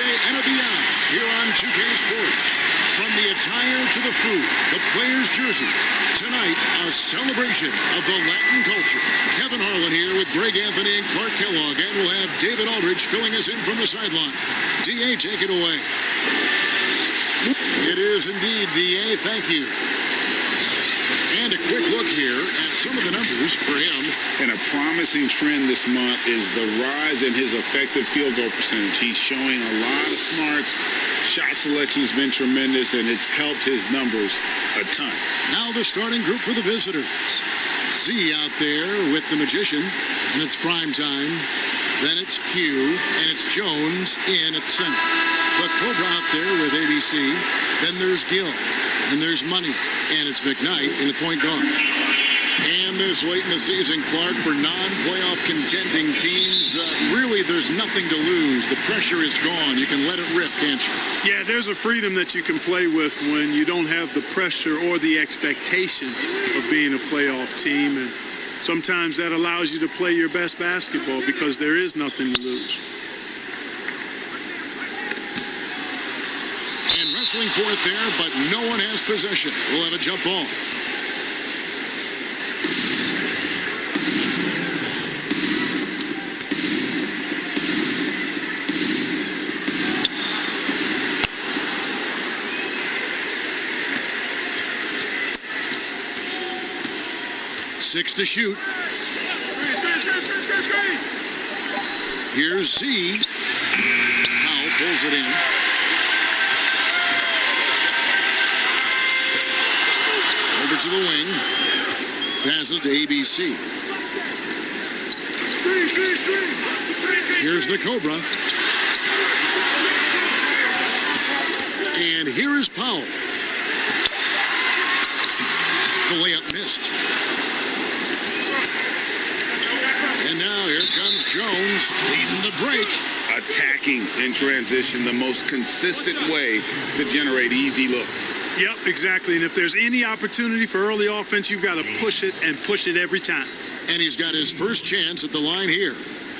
and beyond here on 2K Sports. From the attire to the food, the players' jerseys. Tonight, a celebration of the Latin culture. Kevin Harlan here with Greg Anthony and Clark Kellogg, and we'll have David Aldridge filling us in from the sideline. D.A., take it away. It is indeed, D.A. Thank you. And a quick look here at some of the numbers for him. And a promising trend this month is the rise in his effective field goal percentage. He's showing a lot of smarts. Shot selection's been tremendous, and it's helped his numbers a ton. Now the starting group for the visitors. Z out there with the Magician, and it's prime time. Then it's Q, and it's Jones in at center. The Cobra out there with ABC. Then there's Gill, and there's Money, and it's McKnight in the point guard. And this late in the season, Clark, for non-playoff contending teams, really there's nothing to lose. The pressure is gone. You can let it rip, can't you? Yeah, there's a freedom that you can play with when you don't have the pressure or the expectation of being a playoff team. And sometimes that allows you to play your best basketball because there is nothing to lose. And wrestling for it there, but no one has possession. We'll have a jump ball. Six to shoot. Here's Z. Powell pulls it in. Over to the wing. Passes to ABC. Here's the Cobra. And here is Powell. The layup missed. And now here comes Jones leading the break. Attacking in transition, the most consistent way to generate easy looks. Yep, exactly. And if there's any opportunity for early offense, you've got to push it and push it every time. And he's got his first chance at the line here.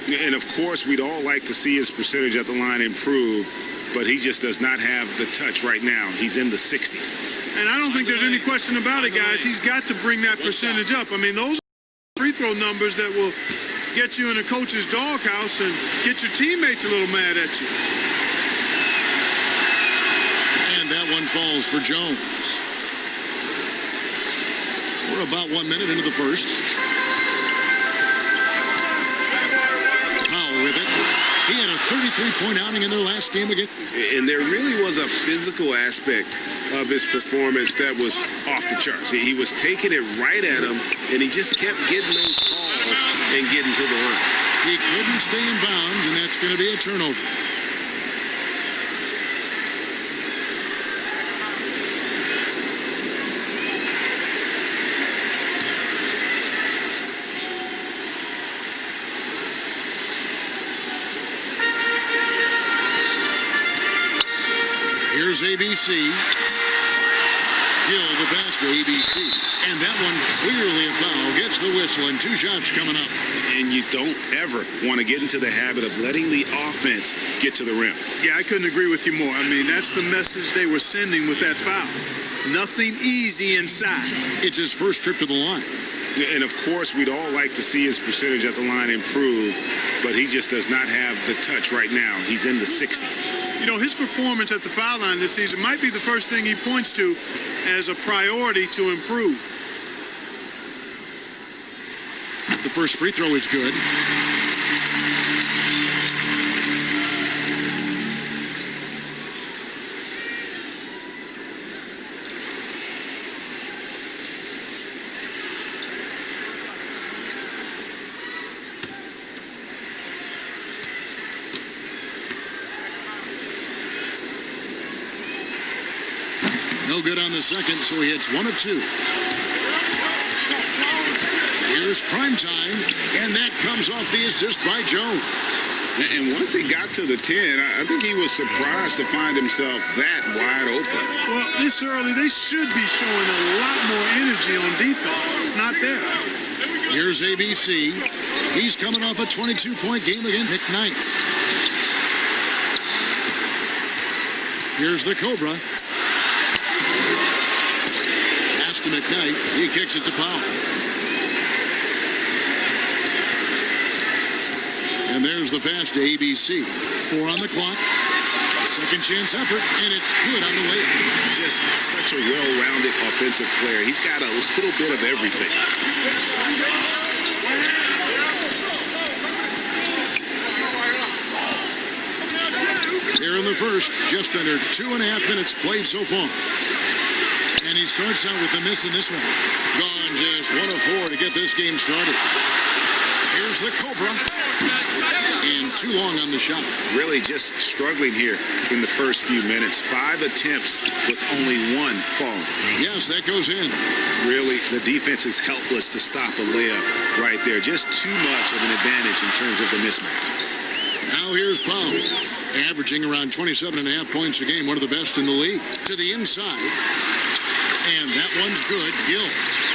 And of course, we'd all like to see his percentage at the line improve, but he just does not have the touch right now. He's in the 60s. And I don't think there's any question about it, guys. He's got to bring that percentage up. I mean, those are free throw numbers that will get you in a coach's doghouse and get your teammates a little mad at you. And that one falls for Jones. We're about 1 minute into the first. Powell with it. He had a 33-point outing in their last game again. And there really was a physical aspect of his performance that was off the charts. He was taking it right at him, and he just kept getting those calls and getting to the line. He couldn't stay in bounds, and that's going to be a turnover. Here's ABC. Gill the pass to ABC. And that one clearly a foul. Gets the whistle, and two shots coming up. And you don't ever want to get into the habit of letting the offense get to the rim. Yeah, I couldn't agree with you more. I mean, that's the message they were sending with that foul. Nothing easy inside. It's his first trip to the line. And of course, we'd all like to see his percentage at the line improve, but he just does not have the touch right now. He's in the 60s. You know, his performance at the foul line this season might be the first thing he points to as a priority to improve. The first free throw is good. No good on the second, so he hits 1 of 2. Here's prime time, and that comes off the assist by Jones. And once he got to the 10, I think he was surprised to find himself that wide open. Well, this early, they should be showing a lot more energy on defense. It's not there. Here's ABC. He's coming off a 22-point game against McKnight. Here's the Cobra. Pass to McKnight. He kicks it to Powell. And there's the pass to ABC. 4 on the clock. Second chance effort, and it's good on the way. Just such a well-rounded offensive player. He's got a little bit of everything. Here in the first, just under 2.5 minutes played so far. And he starts out with a miss in this one. Gone just 1 of 4 to get this game started. Here's the Cobra. And too long on the shot. Really just struggling here in the first few minutes. 5 attempts with only 1 fall. Yes, that goes in. Really, the defense is helpless to stop a layup right there. Just too much of an advantage in terms of the mismatch. Now here's Powell, averaging around 27.5 points a game, one of the best in the league. To the inside. And that one's good. Gill.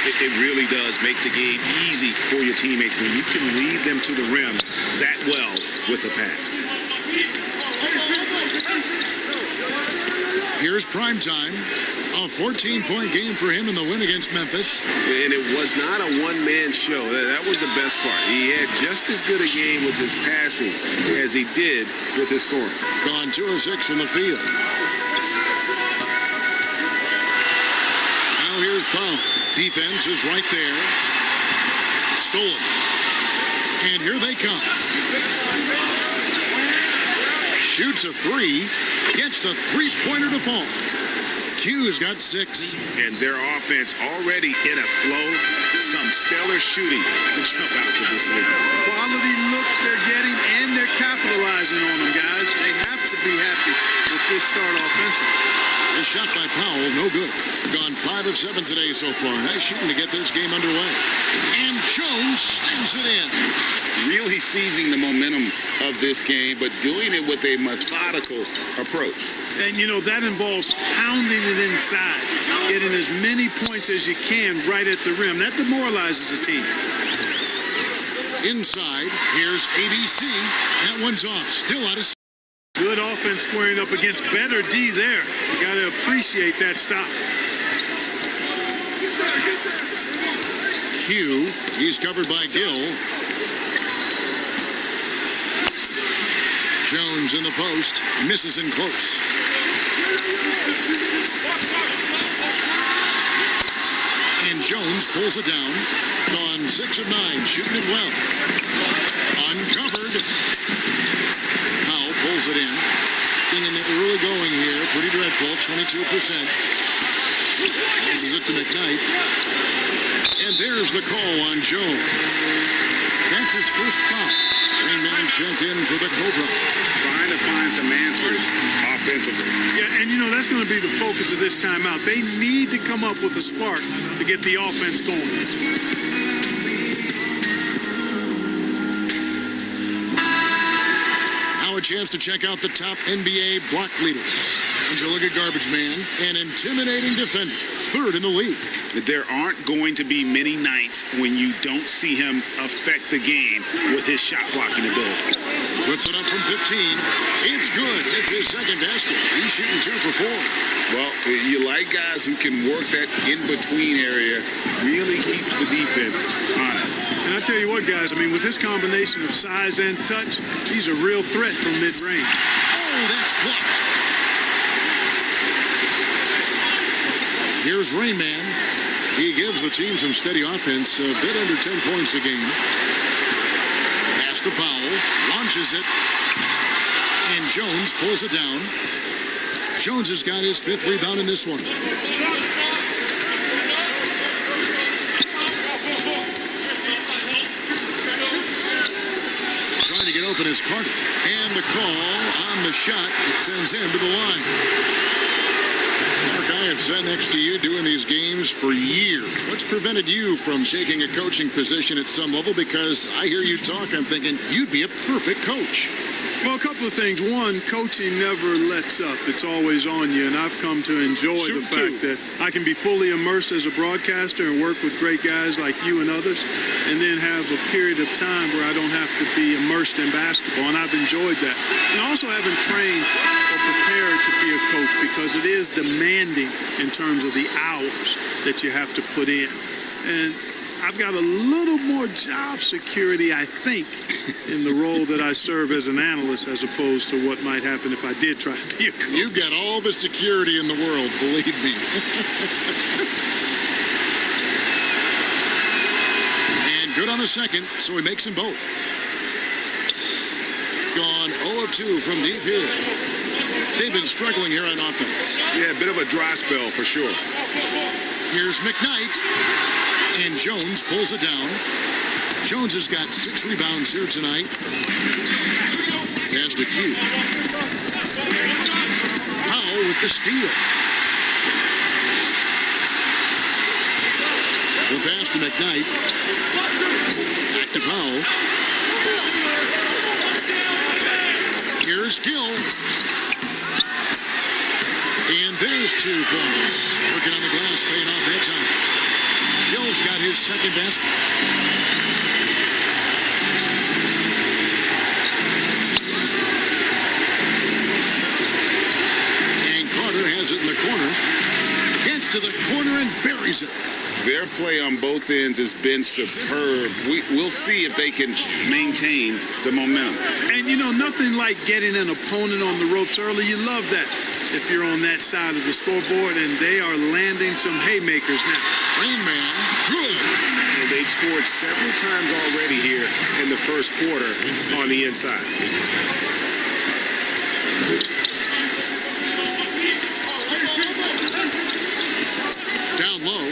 It really does make the game easy for your teammates when you can lead them to the rim that well with a pass. Here's primetime. A 14-point game for him in the win against Memphis. And it was not a one-man show. That was the best part. He had just as good a game with his passing as he did with his scoring. Gone 2 of 6 from the field. Now here's Powell. Defense is right there. Stolen. And here they come. Shoots a 3. Gets the three-pointer to fall. Q's got 6. And their offense already in a flow. Some stellar shooting to jump out to this league. Quality looks they're getting, and they're capitalizing on them, guys. They have to be happy with this start offensively. The shot by Powell, no good. Gone 5 of 7 today so far. Nice shooting to get this game underway. And Jones slams it in. Really seizing the momentum of this game, but doing it with a methodical approach. And, you know, that involves pounding it inside, getting as many points as you can right at the rim. That demoralizes the team. Inside, here's ABC. That one's off. Still out of. Good offense squaring up against better D there. You got to appreciate that stop. Q, he's covered by Gill. Jones in the post, misses in close. And Jones pulls it down. Gone 6 of 9, shooting it well. Uncovered. Powell pulls it in. Being in the early going here, pretty dreadful, 22%. Passes it to McKnight. And there's the call on Jones. That's his first foul. Rainman sent in for the Cobra. Trying to find some answers offensively. Yeah, and you know, that's going to be the focus of this timeout. They need to come up with a spark to get the offense going. A chance to check out the top NBA block leaders. As you look at Garbage Man, an intimidating defender, 3rd in the league. There aren't going to be many nights when you don't see him affect the game with his shot blocking ability. Puts it up from 15. It's good. It's his second basket. He's shooting 2 for 4. Well, you like guys who can work that in-between area, really keeps the defense honest. And I tell you what, guys, I mean, with this combination of size and touch, he's a real threat from mid-range. Oh, that's blocked. Here's Rainman. He gives the team some steady offense, a bit under 10 points a game. Pass to Powell, launches it, and Jones pulls it down. Jones has got his 5th rebound in this one. Trying to get open is Carter. And the call on the shot, it sends him to the line. Mark, I have sat next to you doing these games for years. What's prevented you from taking a coaching position at some level? Because I hear you talk, I'm thinking you'd be a perfect coach. Well, a couple of things. One, coaching never lets up. It's always on you, and I've come to enjoy the fact that I can be fully immersed as a broadcaster and work with great guys like you and others, and then have a period of time where I don't have to be immersed in basketball, and I've enjoyed that. And I also haven't trained or prepared to be a coach because it is demanding in terms of the hours that you have to put in. And I've got a little more job security, I think, in the role that I serve as an analyst as opposed to what might happen if I did try to be a coach. You've got all the security in the world, believe me. And good on the second, so he makes them both. Gone 0 of 2 from deep here. They've been struggling here on offense. Yeah, a bit of a dry spell for sure. Here's McKnight. And Jones pulls it down. Jones has got 6 rebounds here tonight. There's the cue. Powell with the steal. The pass to McKnight. Back to Powell. Here's Gill. And there's 2 points. Working on the glass, paying off that time. Gill's got his second basket. And Carter has it in the corner. Gets to the corner and buries it. Their play on both ends has been superb. We'll see if they can maintain the momentum. And, you know, nothing like getting an opponent on the ropes early. You love that if you're on that side of the scoreboard, and they are landing some haymakers now. Rain Man, good. And they've scored several times already here in the first quarter on the inside. Down low,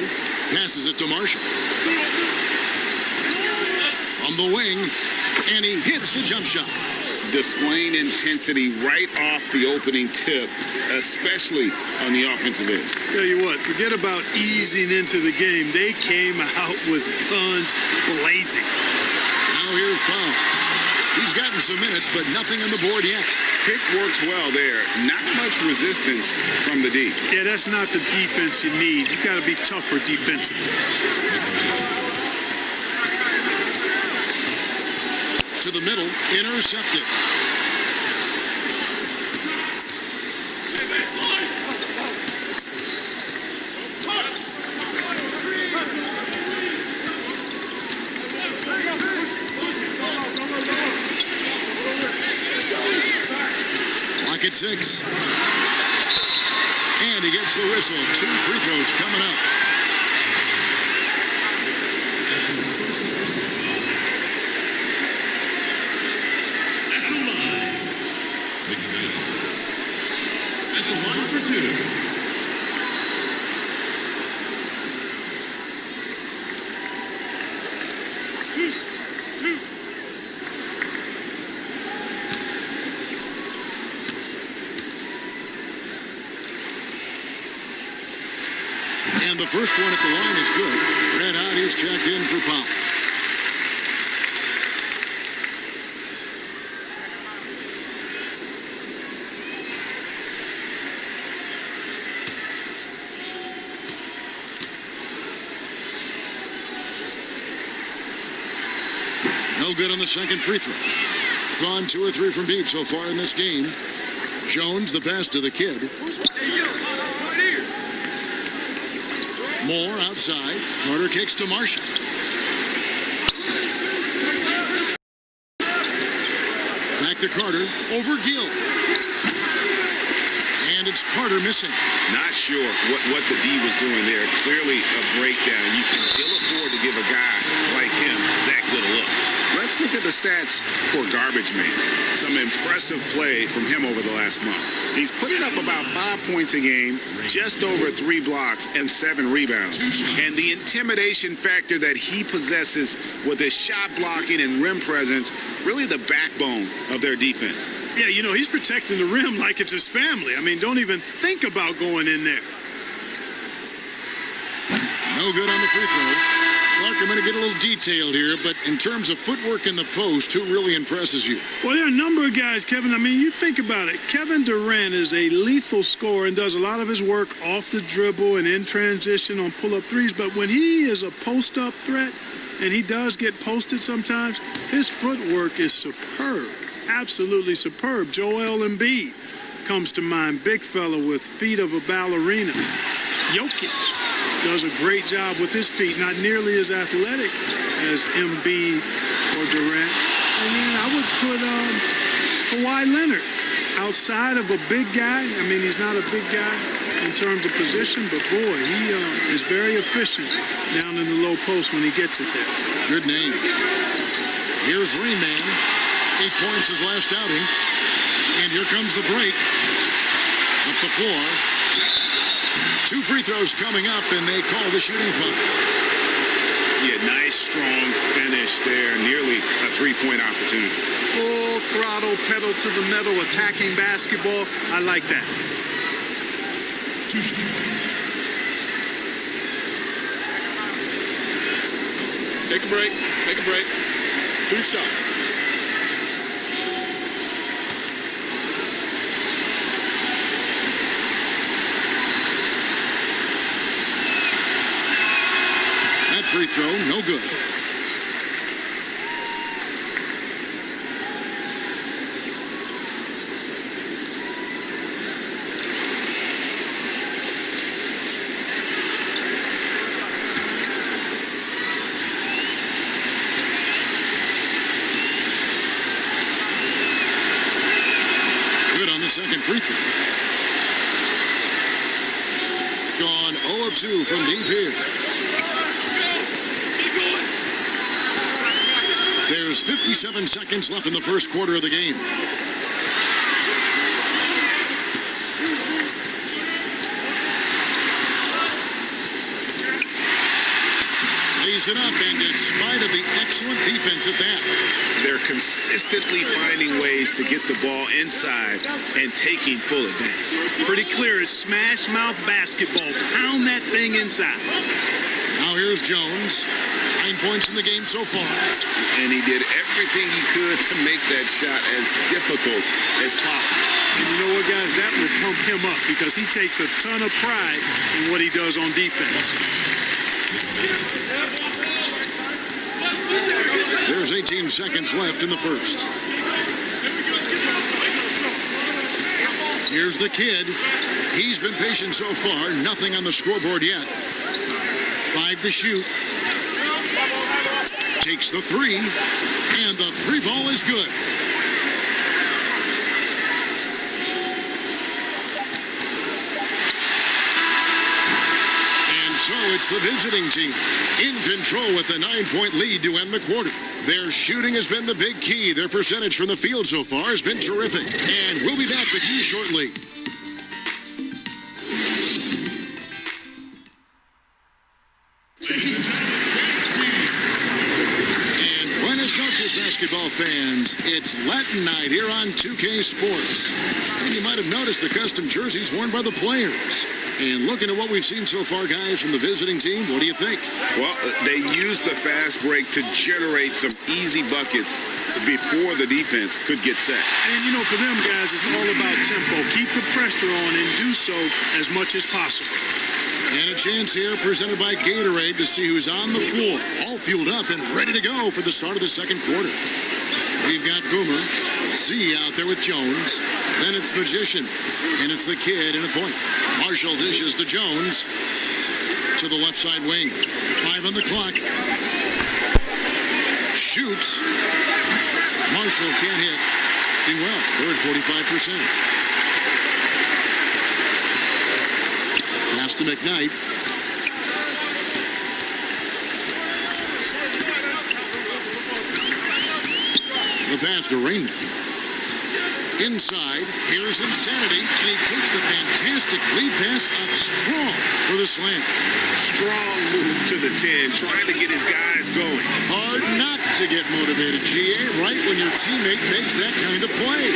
passes it to Marshall. From the wing, and he hits the jump shot. Displaying intensity right off the opening tip, especially on the offensive end. Tell you what, forget about easing into the game. They came out with guns blazing. Now here's Powell. He's gotten some minutes, but nothing on the board yet. Pick works well there. Not much resistance from the D. Yeah, that's not the defense you need. You got to be tougher defensively. To the middle, intercepted. Clock at 6. And he gets the whistle. 2 free throws coming up. And the first one at the line is good. Red out is checked in for Powell. No good on the second free throw. Gone 2 or 3 from deep so far in this game. Jones, the pass to the kid. Moore outside. Carter kicks to Marshall. Back to Carter. Over Gill. And it's Carter missing. Not sure what the D was doing there. Clearly a breakdown. You can ill afford to give a guy like him that good a look. Let's look at the stats for Garbage Man. Some impressive play from him over the last month. He's putting up about 5 points a game, just over 3 blocks and 7 rebounds. And the intimidation factor that he possesses with his shot blocking and rim presence, really the backbone of their defense. Yeah, you know, he's protecting the rim like it's his family. I mean, don't even think about going in there. No good on the free throw. Clark, I'm going to get a little detailed here, but in terms of footwork in the post, who really impresses you? Well, there are a number of guys, Kevin. I mean, you think about it. Kevin Durant is a lethal scorer and does a lot of his work off the dribble and in transition on pull-up threes. But when he is a post-up threat, and he does get posted sometimes, his footwork is superb, absolutely superb. Joel Embiid comes to mind, big fella with feet of a ballerina. Jokic does a great job with his feet, not nearly as athletic as Embiid or Durant. And then I would put Kawhi Leonard outside of a big guy. I mean, he's not a big guy in terms of position, but boy, he is very efficient down in the low post when he gets it there. Good name. Here's Rain Man. 8 points his last outing. And here comes the break. Up the floor. 2 free throws coming up, and they call the shooting foul. Yeah, nice, strong finish there. Nearly a 3-point opportunity. Full throttle, pedal to the metal, attacking basketball. I like that. Take a break. Take a break. 2 shots. That free throw, no good. Second free throw. Gone 0 of 2 from deep here. There's 57 seconds left in the first quarter of the game. Lays it up, and despite of the excellent defense at that, they're consistently finding ways to get the ball inside and taking full advantage. Pretty clear. It's smash mouth basketball. Pound that thing inside. Now here's Jones. 9 points in the game so far. And he did everything he could to make that shot as difficult as possible. And you know what, guys? That will pump him up because he takes a ton of pride in what he does on defense. There's 18 seconds left in the first. Here's the kid. He's been patient so far. Nothing on the scoreboard yet. 5 to shoot. Takes the 3. And the 3 ball is good. So it's the visiting team in control with a 9-point lead to end the quarter. Their shooting has been the big key. Their percentage from the field so far has been terrific. And we'll be back with you shortly. And buenas noches, basketball fans. It's Latin night here on 2K Sports. And you might have noticed the custom jerseys worn by the players. And looking at what we've seen so far, guys, from the visiting team, what do you think? Well, they use the fast break to generate some easy buckets before the defense could get set. And, you know, for them guys, it's all about tempo. Keep the pressure on and do so as much as possible. And a chance here presented by Gatorade to see who's on the floor, all fueled up and ready to go for the start of the second quarter. We've got Boomer, Z out there with Jones. Then it's Magician, and it's the kid in a point. Marshall dishes to Jones to the left side wing. 5 on the clock. Shoots. Marshall can't hit. Doing well. They're at 45%. Pass to McKnight. The pass to Raymond. Inside, here's Insanity, and he takes the fantastic lead pass up strong for the slam. Strong move to the 10, trying to get his guys going. Hard not to get motivated, GA, right when your teammate makes that kind of play.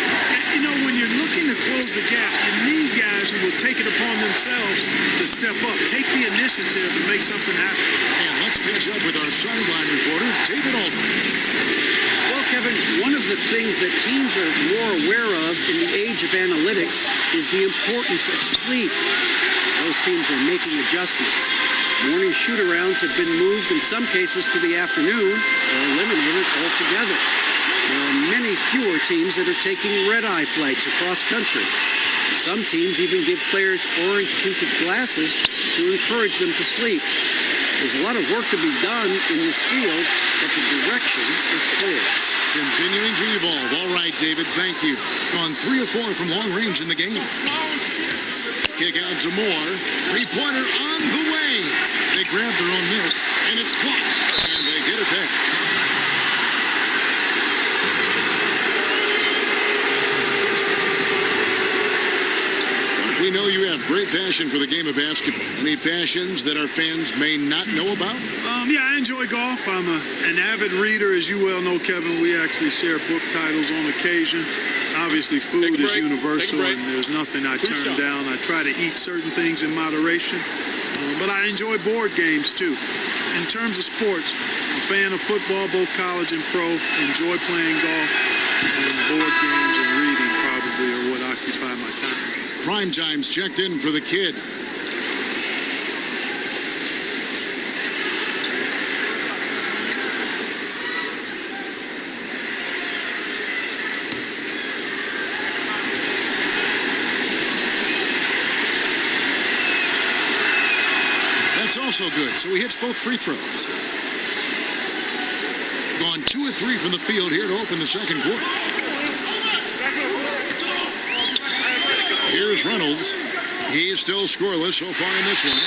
You know, when you're looking to close the gap, you need guys who will take it upon themselves to step up, take the initiative and make something happen. And let's catch up with our sideline reporter, David Aldridge. Well, Kevin, one of the things that teams are more aware of in the age of analytics is the importance of sleep. Those teams are making adjustments. Morning shoot-arounds have been moved in some cases to the afternoon or eliminated altogether. There are many fewer teams that are taking red-eye flights across country. Some teams even give players orange-tinted glasses to encourage them to sleep. There's a lot of work to be done in this field, but the direction is clear. Continuing to evolve. All right, David, thank you. On 3 of 4 from long range in the game. Kick out to Moore. Three-pointer on the way. They grab their own miss, and it's blocked, and they get it back. We know you have great passion for the game of basketball. Any passions that our fans may not know about? Yeah, I enjoy golf. I'm an avid reader, as you well know, Kevin. We actually share book titles on occasion. Obviously, food is universal, and there's nothing I turn down. I try to eat certain things in moderation, but I enjoy board games, too. In terms of sports, I'm a fan of football, both college and pro. Enjoy playing golf, and board games and reading probably are what occupy my time. Prime time's checked in for the kid. That's also good, so he hits both free throws. Gone 2 of 3 from the field here to open the second quarter. Here's Reynolds. He's still scoreless so far in this one.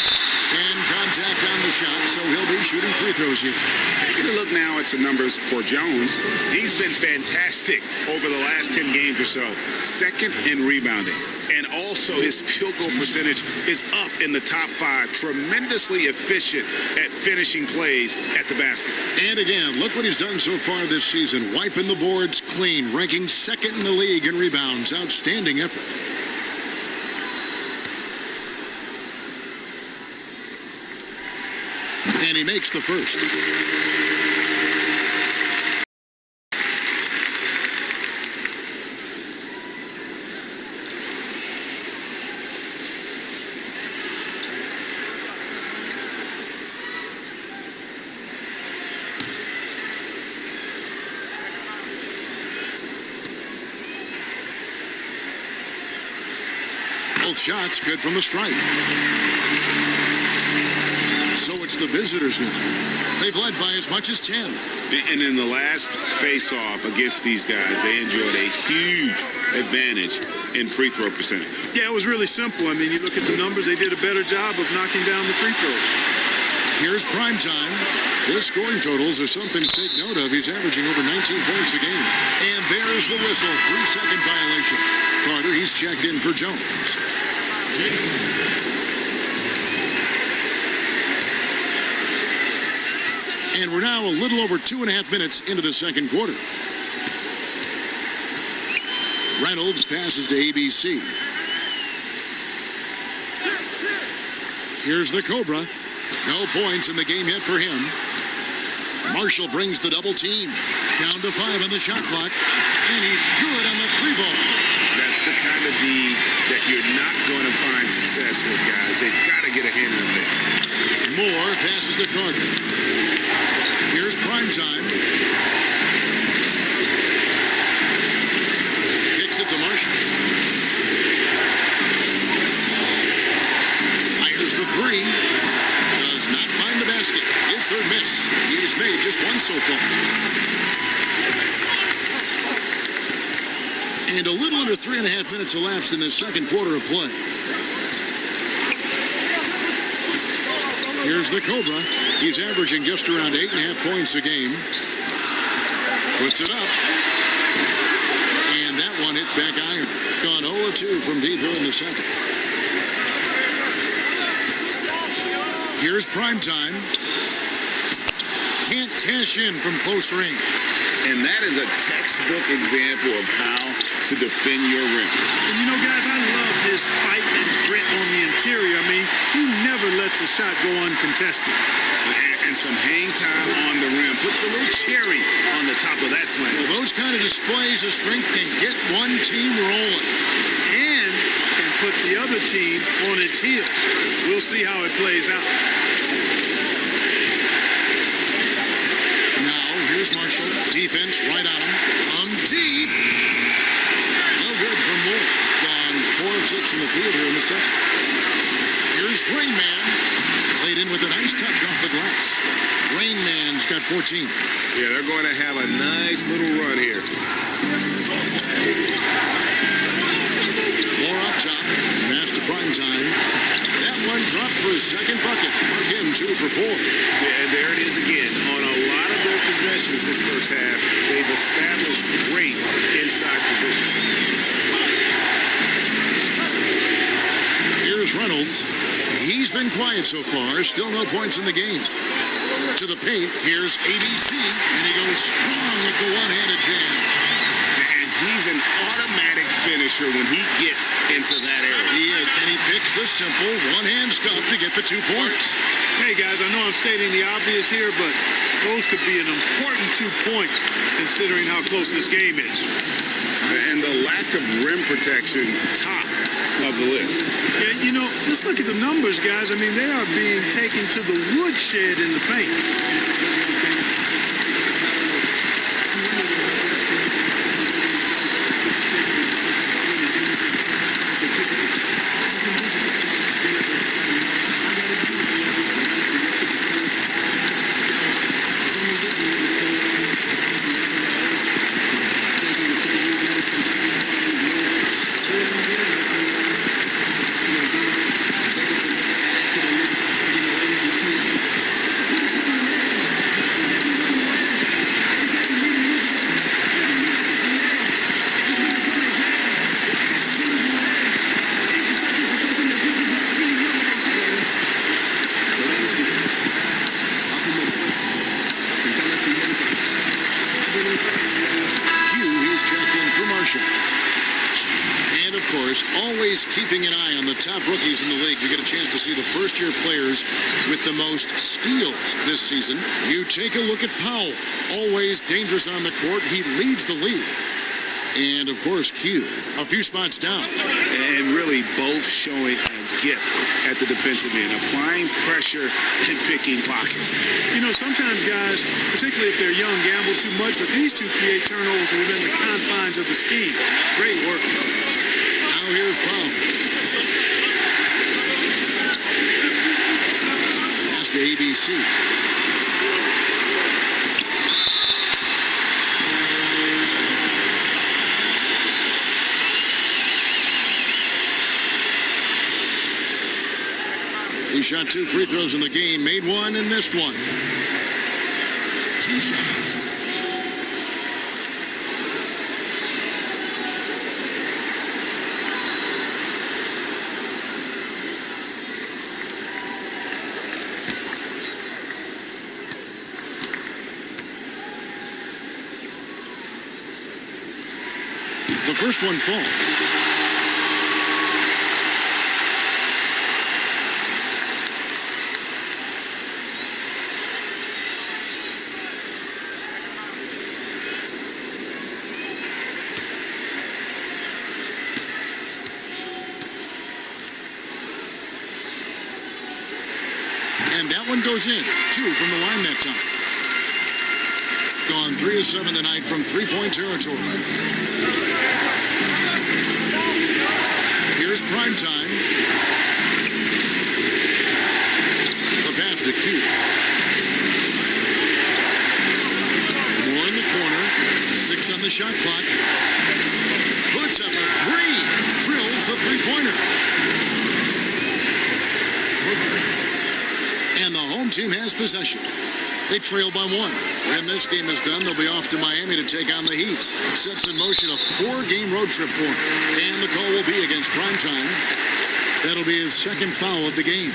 And contact on the shot, so he'll be shooting free throws here. Taking a look now at some numbers for Jones. He's been fantastic over the last 10 games or so. Second in rebounding. And also his field goal percentage is up in the top 5. Tremendously efficient at finishing plays at the basket. And again, look what he's done so far this season. Wiping the boards clean, ranking second in the league in rebounds. Outstanding effort. And he makes the first. Both shots good from the stripe. So it's the visitors now. They've led by as much as 10. And in the last face-off against these guys, they enjoyed a huge advantage in free throw percentage. Yeah, it was really simple. I mean, you look at the numbers, they did a better job of knocking down the free throw. Here's prime time. His scoring totals are something to take note of. He's averaging over 19 points a game. And there's the whistle. 3-second violation. Carter, he's checked in for Jones. And we're now a little over 2.5 minutes into the second quarter. Reynolds passes to ABC. Here's the Cobra. No points in the game yet for him. Marshall brings the double team. Down to 5 on the shot clock. And he's good on the 3-ball. That's the kind of D that you're not going to find success with, guys. They've got to get a hand in it. Moore passes to Carter. Here's prime time. Kicks it to Marshall. Fires the 3. Does not find the basket. His third miss. He's made just one so far. And a little under 3.5 minutes elapsed in the second quarter of play. Here's the Cobra. He's averaging just around 8.5 points a game. Puts it up. And that one hits back iron. Gone 0-2 from deep here in the second. Here's Primetime. Can't cash in from close range. And that is a textbook example of how to defend your rim. And you know, guys, I love his fight and grit on the interior. I mean, he never lets a shot go uncontested. And some hang time on the rim. Puts a little cherry on the top of that slam. Well, those kind of displays of strength can get one team rolling. And can put the other team on its heels. We'll see how it plays out. Here's Marshall. Defense right on him. From deep. No good from Moore. Gone 4 of 6 in the field here in the second. Here's Rain Man. Laid in with a nice touch off the glass. Rain Man's got 14. Yeah, they're going to have a nice little run here. Moore up top. Pass to Primetime. That one dropped for his second bucket. Again, 2 for 4. Yeah, and there it is again. On a lot of their possessions this first half, they've established great inside position. Here's Reynolds. He's been quiet so far. Still no points in the game. To the paint. Here's ABC. And he goes strong with the one-handed jam. And he's an automatic finisher when he gets into that area. He is. And he picks the simple one-hand stuff to get the 2 points. Hey, guys, I know I'm stating the obvious here, but those could be an important 2 points considering how close this game is. And the lack of rim protection, top of the list. Yeah, you know, just look at the numbers, guys. I mean, they are being taken to the woodshed in the paint. Always keeping an eye on the top rookies in the league. We get a chance to see the first-year players with the most steals this season. You take a look at Powell. Always dangerous on the court. He leads the league. And, of course, Q, a few spots down. And really both showing a gift at the defensive end, applying pressure and picking pockets. You know, sometimes guys, particularly if they're young, gamble too much, but these two create turnovers within the confines of the scheme. Great work. Now here's Powell. Pass to ABC. He shot 2 free throws in the game, made 1 and missed 1. 2 shots. The first one falls. And that one goes in. 2 from the line that time. Gone 3 of 7 tonight from three-point territory. Here's Primetime. The pass to Q. Moore in the corner. 6 on the shot clock. Puts up a 3. Drills the three-pointer. And the home team has possession. They trail by 1. When this game is done, they'll be off to Miami to take on the Heat. Sets in motion a 4-game road trip for him. And the call will be against Primetime. That'll be his second foul of the game.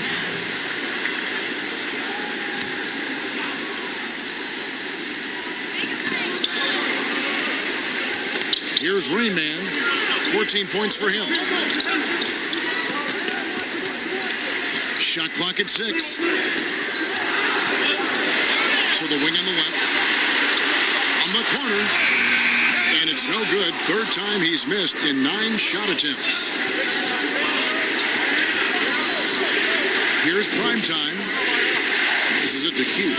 Here's Rain Man. 14 points for him. Shot clock at 6. So the wing on the left. On the corner. And it's no good. Third time he's missed in 9 shot attempts. Here's Primetime. This is it to Q.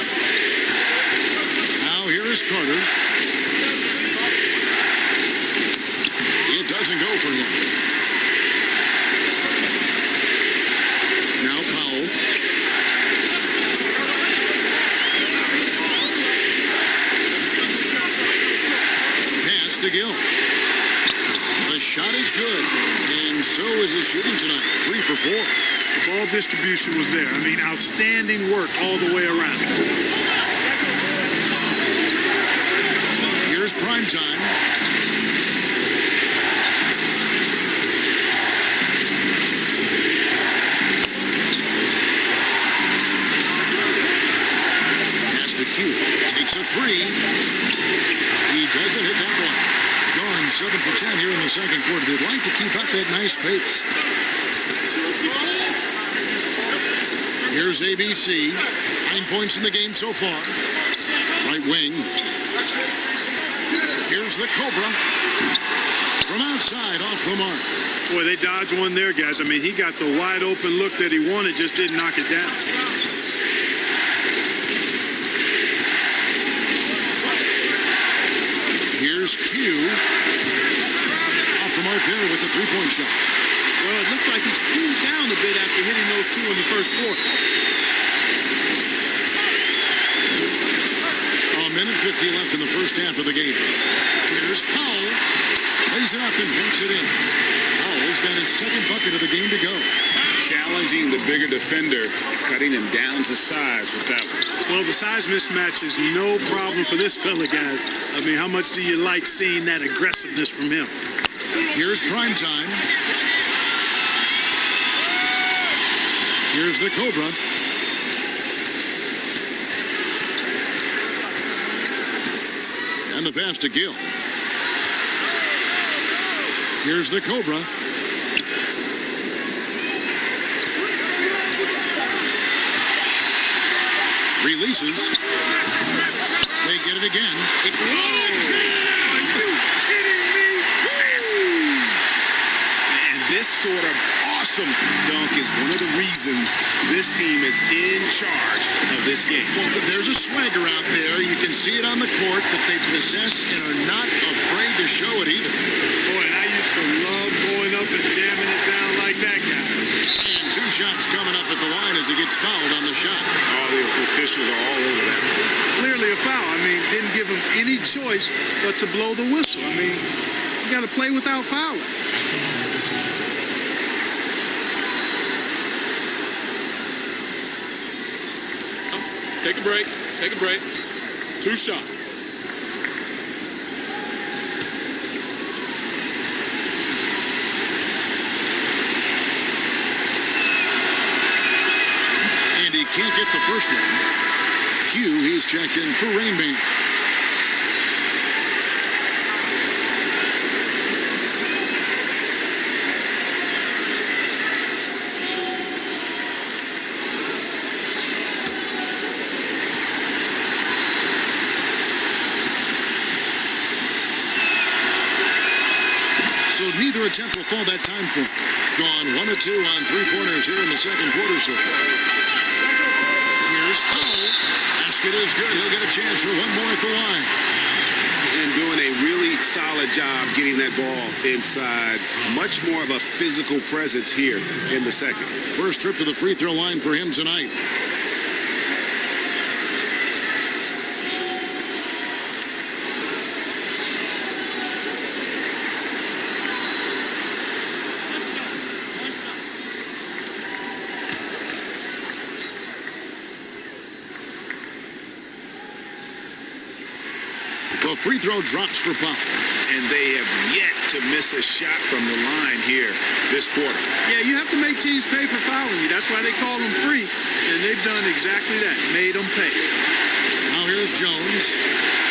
Now here is Carter. It doesn't go for him. Now Powell. Pass to Gill. The shot is good. And so is his shooting tonight. 3 for 4. The ball distribution was there. I mean, outstanding work all the way around. Here's Primetime. Pass to Q. Takes a 3. He doesn't hit that one. Gone 7 for 10 here in the second quarter. They'd like to keep up that nice pace. Here's ABC. 9 points in the game so far. Right wing. Here's the Cobra. From outside, off the mark. Boy, they dodged one there, guys. I mean, he got the wide open look that he wanted, just didn't knock it down. Here's Q. Off the mark there with the 3-point shot. Well, it looks like he's cooled down a bit after hitting those 2 in the first quarter. A minute 50 left in the first half of the game. Here's Powell. Lays it up and banks it in. Powell's got his second bucket of the game to go. Challenging the bigger defender, cutting him down to size with that one. Well, the size mismatch is no problem for this fella, guys. I mean, how much do you like seeing that aggressiveness from him? Here's Primetime. Here's the Cobra. And the pass to Gill. Here's the Cobra. Releases. They get it again. Are you kidding me? And this sort of awesome dunk is one of the reasons this team is in charge of this game. Well, there's a swagger out there. You can see it on the court that they possess and are not afraid to show it either. Boy, and I used to love going up and jamming it down like that guy. And 2 shots coming up at the line as he gets fouled on the shot. All the officials are all over that. Clearly a foul. I mean, didn't give him any choice but to blow the whistle. I mean, you got to play without fouling. Take a break. Take a break. 2 shots. And he can't get the first one. Q, he's checked in for Rain Man. So neither attempt will fall that time for him. Gone 1 of 2 on 3-pointers here in the second quarter so far. Here's Powell. Basket is good. He'll get a chance for one more at the line. And doing a really solid job getting that ball inside. Much more of a physical presence here in the second. First trip to the free throw line for him tonight. The free throw drops for Pop. And they have yet to miss a shot from the line here this quarter. Yeah, you have to make teams pay for fouling you. That's why they call them free. And they've done exactly that, made them pay. Now here's Jones.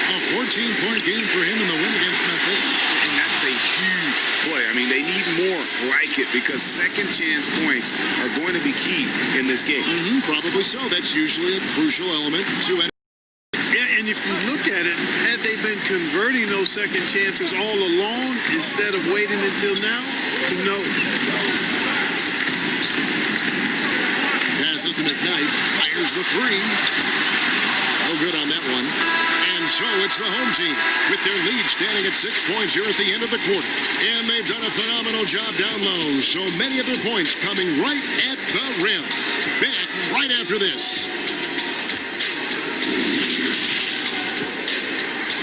A 14-point game for him in the win against Memphis. And that's a huge play. I mean, they need more like it because second chance points are going to be key in this game. Probably so. That's usually a crucial element to any. Yeah, and if you look at it, had they been converting those second chances all along instead of waiting until now, who knows? Passes to McKnight. Fires the three. No good on that one. And so it's the home team with their lead standing at 6 points here at the end of the quarter. And they've done a phenomenal job down low. So many of their points coming right at the rim. Back right after this.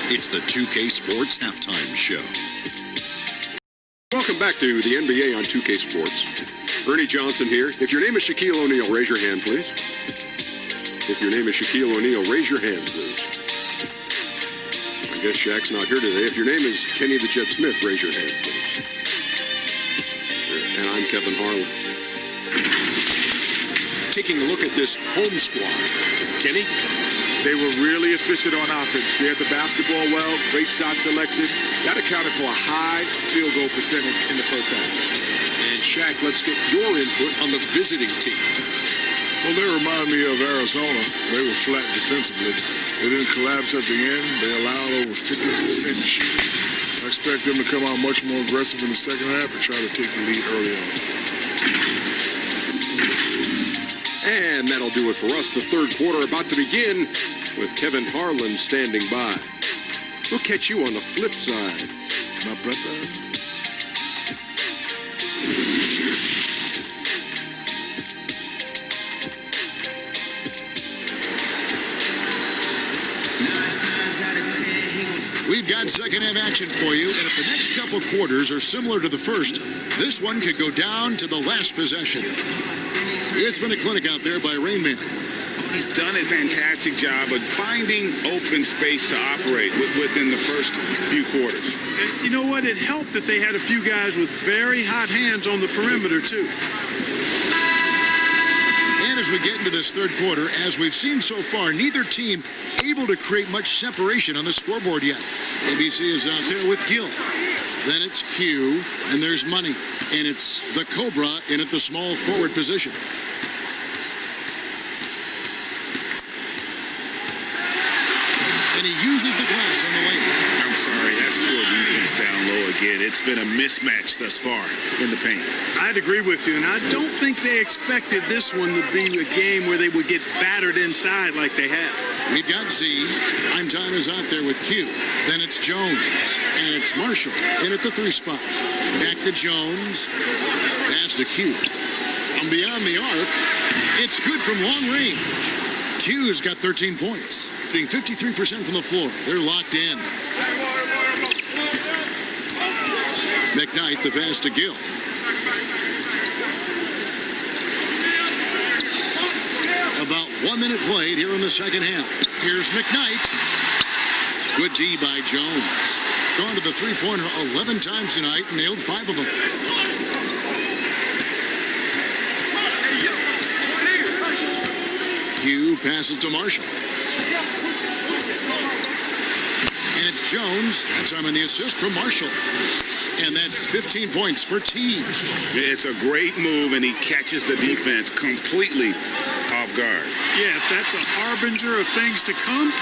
It's the 2K Sports Halftime Show. Welcome back to the NBA on 2K Sports. Ernie Johnson here. If your name is Shaquille O'Neal, raise your hand, please. If your name is Shaquille O'Neal, raise your hand, please. I guess Shaq's not here today. If your name is Kenny the Jet Smith, raise your hand, please. And I'm Kevin Harlan. Taking a look at this home squad. Kenny? They were really efficient on offense. They had the basketball well, great shot selection. That accounted for a high field goal percentage in the first half. And Shaq, let's get your input on the visiting team. Well, they remind me of Arizona. They were flat defensively. They didn't collapse at the end. They allowed over 50% shooting. I expect them to come out much more aggressive in the second half and try to take the lead early on. And that'll do it for us. The third quarter about to begin with Kevin Harlan standing by. We'll catch you on the flip side, my brother. We've got second half action for you, and if the next couple quarters are similar to the first, this one could go down to the last possession. It's been a clinic out there by Rain Man. He's done a fantastic job of finding open space to operate within the first few quarters. And you know what? It helped that they had a few guys with very hot hands on the perimeter, too. And as we get into this third quarter, as we've seen so far, neither team able to create much separation on the scoreboard yet. ABC is out there with Gill. Then it's Q, and there's Money. And it's the Cobra in at the small forward position. And he uses the glass on the way. I'm sorry, that's poor defense down low again. It's been a mismatch thus far in the paint. I'd agree with you, and I don't think they expected this one to be a game where they would get battered inside like they have. We've got Z. Prime time is out there with Q. Then it's Jones. And it's Marshall in at the 3 spot. Back to Jones. Pass to Q. From beyond the arc, it's good from long range. Q's got 13 points. Hitting 53% from the floor. They're locked in. McKnight, the pass to Gill. About 1 minute played here in the second half. Here's McKnight. Good D by Jones. Gone to the three-pointer 11 times tonight, nailed 5 of them. Q passes to Marshall. And it's Jones. That time on the assist from Marshall. And that's 15 points for T. It's a great move, and he catches the defense completely off guard. Yeah, if that's a harbinger of things to come,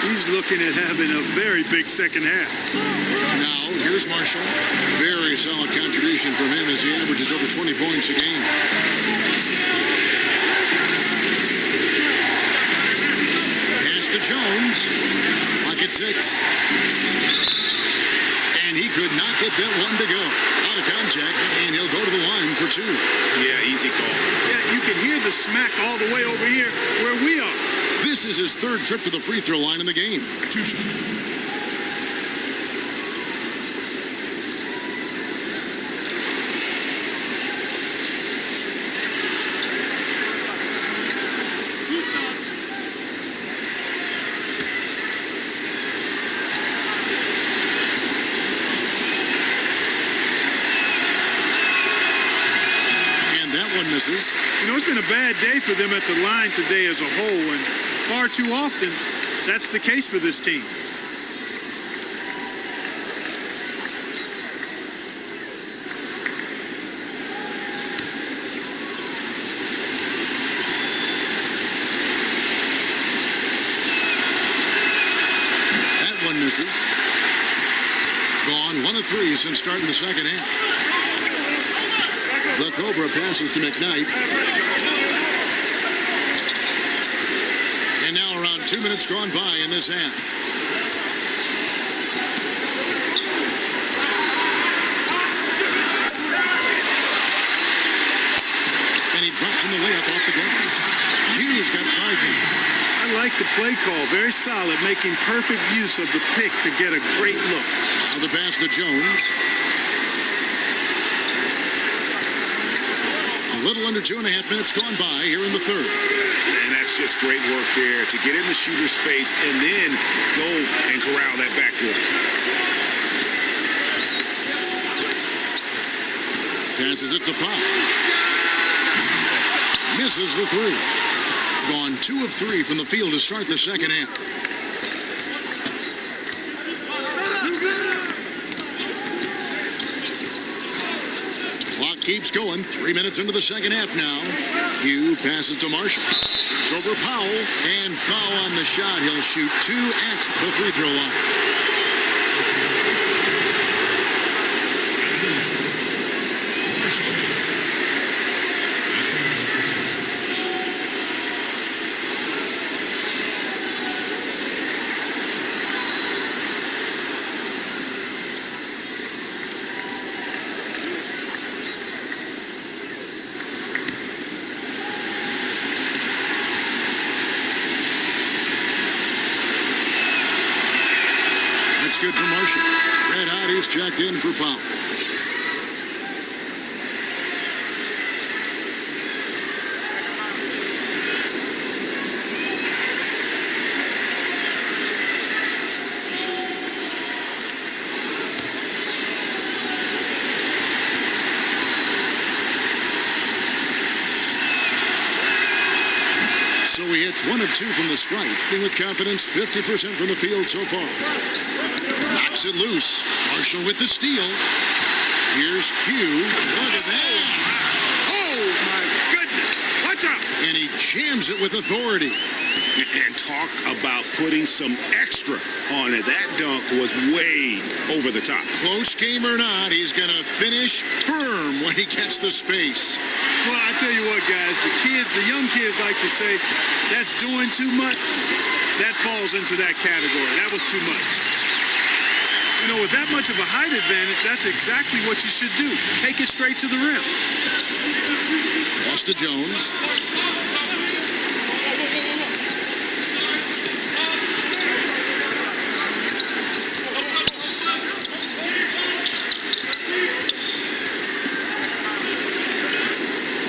he's looking at having a very big second half. Now, here's Marshall. Very solid contribution from him as he averages over 20 points a game. Pass to Jones. Lock at 6. And he could not get that one to go. Out of contact, and he'll go to the line for 2. Yeah, easy call. Yeah, you can hear the smack all the way over here where we are. This is his 3rd trip to the free throw line in the game. misses. You know, it's been a bad day for them at the line today as a whole, and far too often that's the case for this team. That one misses. Gone 1 of 3 since starting the second half. The Cobra passes to McKnight. And now around 2 minutes gone by in this half. And he drops in the layup off the glass. Hughes got 5 minutes. I like the play call. Very solid, making perfect use of the pick to get a great look. Now the pass to Jones. A little under 2.5 minutes gone by here in the third. And that's just great work there to get in the shooter's face and then go and corral that backboard. Passes it to Pop. Misses the 3. Gone 2 of 3 from the field to start the second half. Clock keeps going. 3 minutes into the second half now. Hugh passes to Marshall. Shoots over Powell. And foul on the shot. He'll shoot 2 at the free throw line. Good for Marshall. Red hot, he's checked in for Powell. So he hits 1 of 2 from the stripe, being with confidence 50% from the field so far. Knocks it loose. Marshall with the steal. Here's Q. Look at that. Oh, my goodness. Watch out. And he jams it with authority. And talk about putting some extra on it. That dunk was way over the top. Close game or not, he's going to finish firm when he gets the space. Well, I tell you what, guys, the young kids like to say, that's doing too much. That falls into that category. That was too much. You know, with that much of a height advantage, that's exactly what you should do. Take it straight to the rim. Lost to Jones.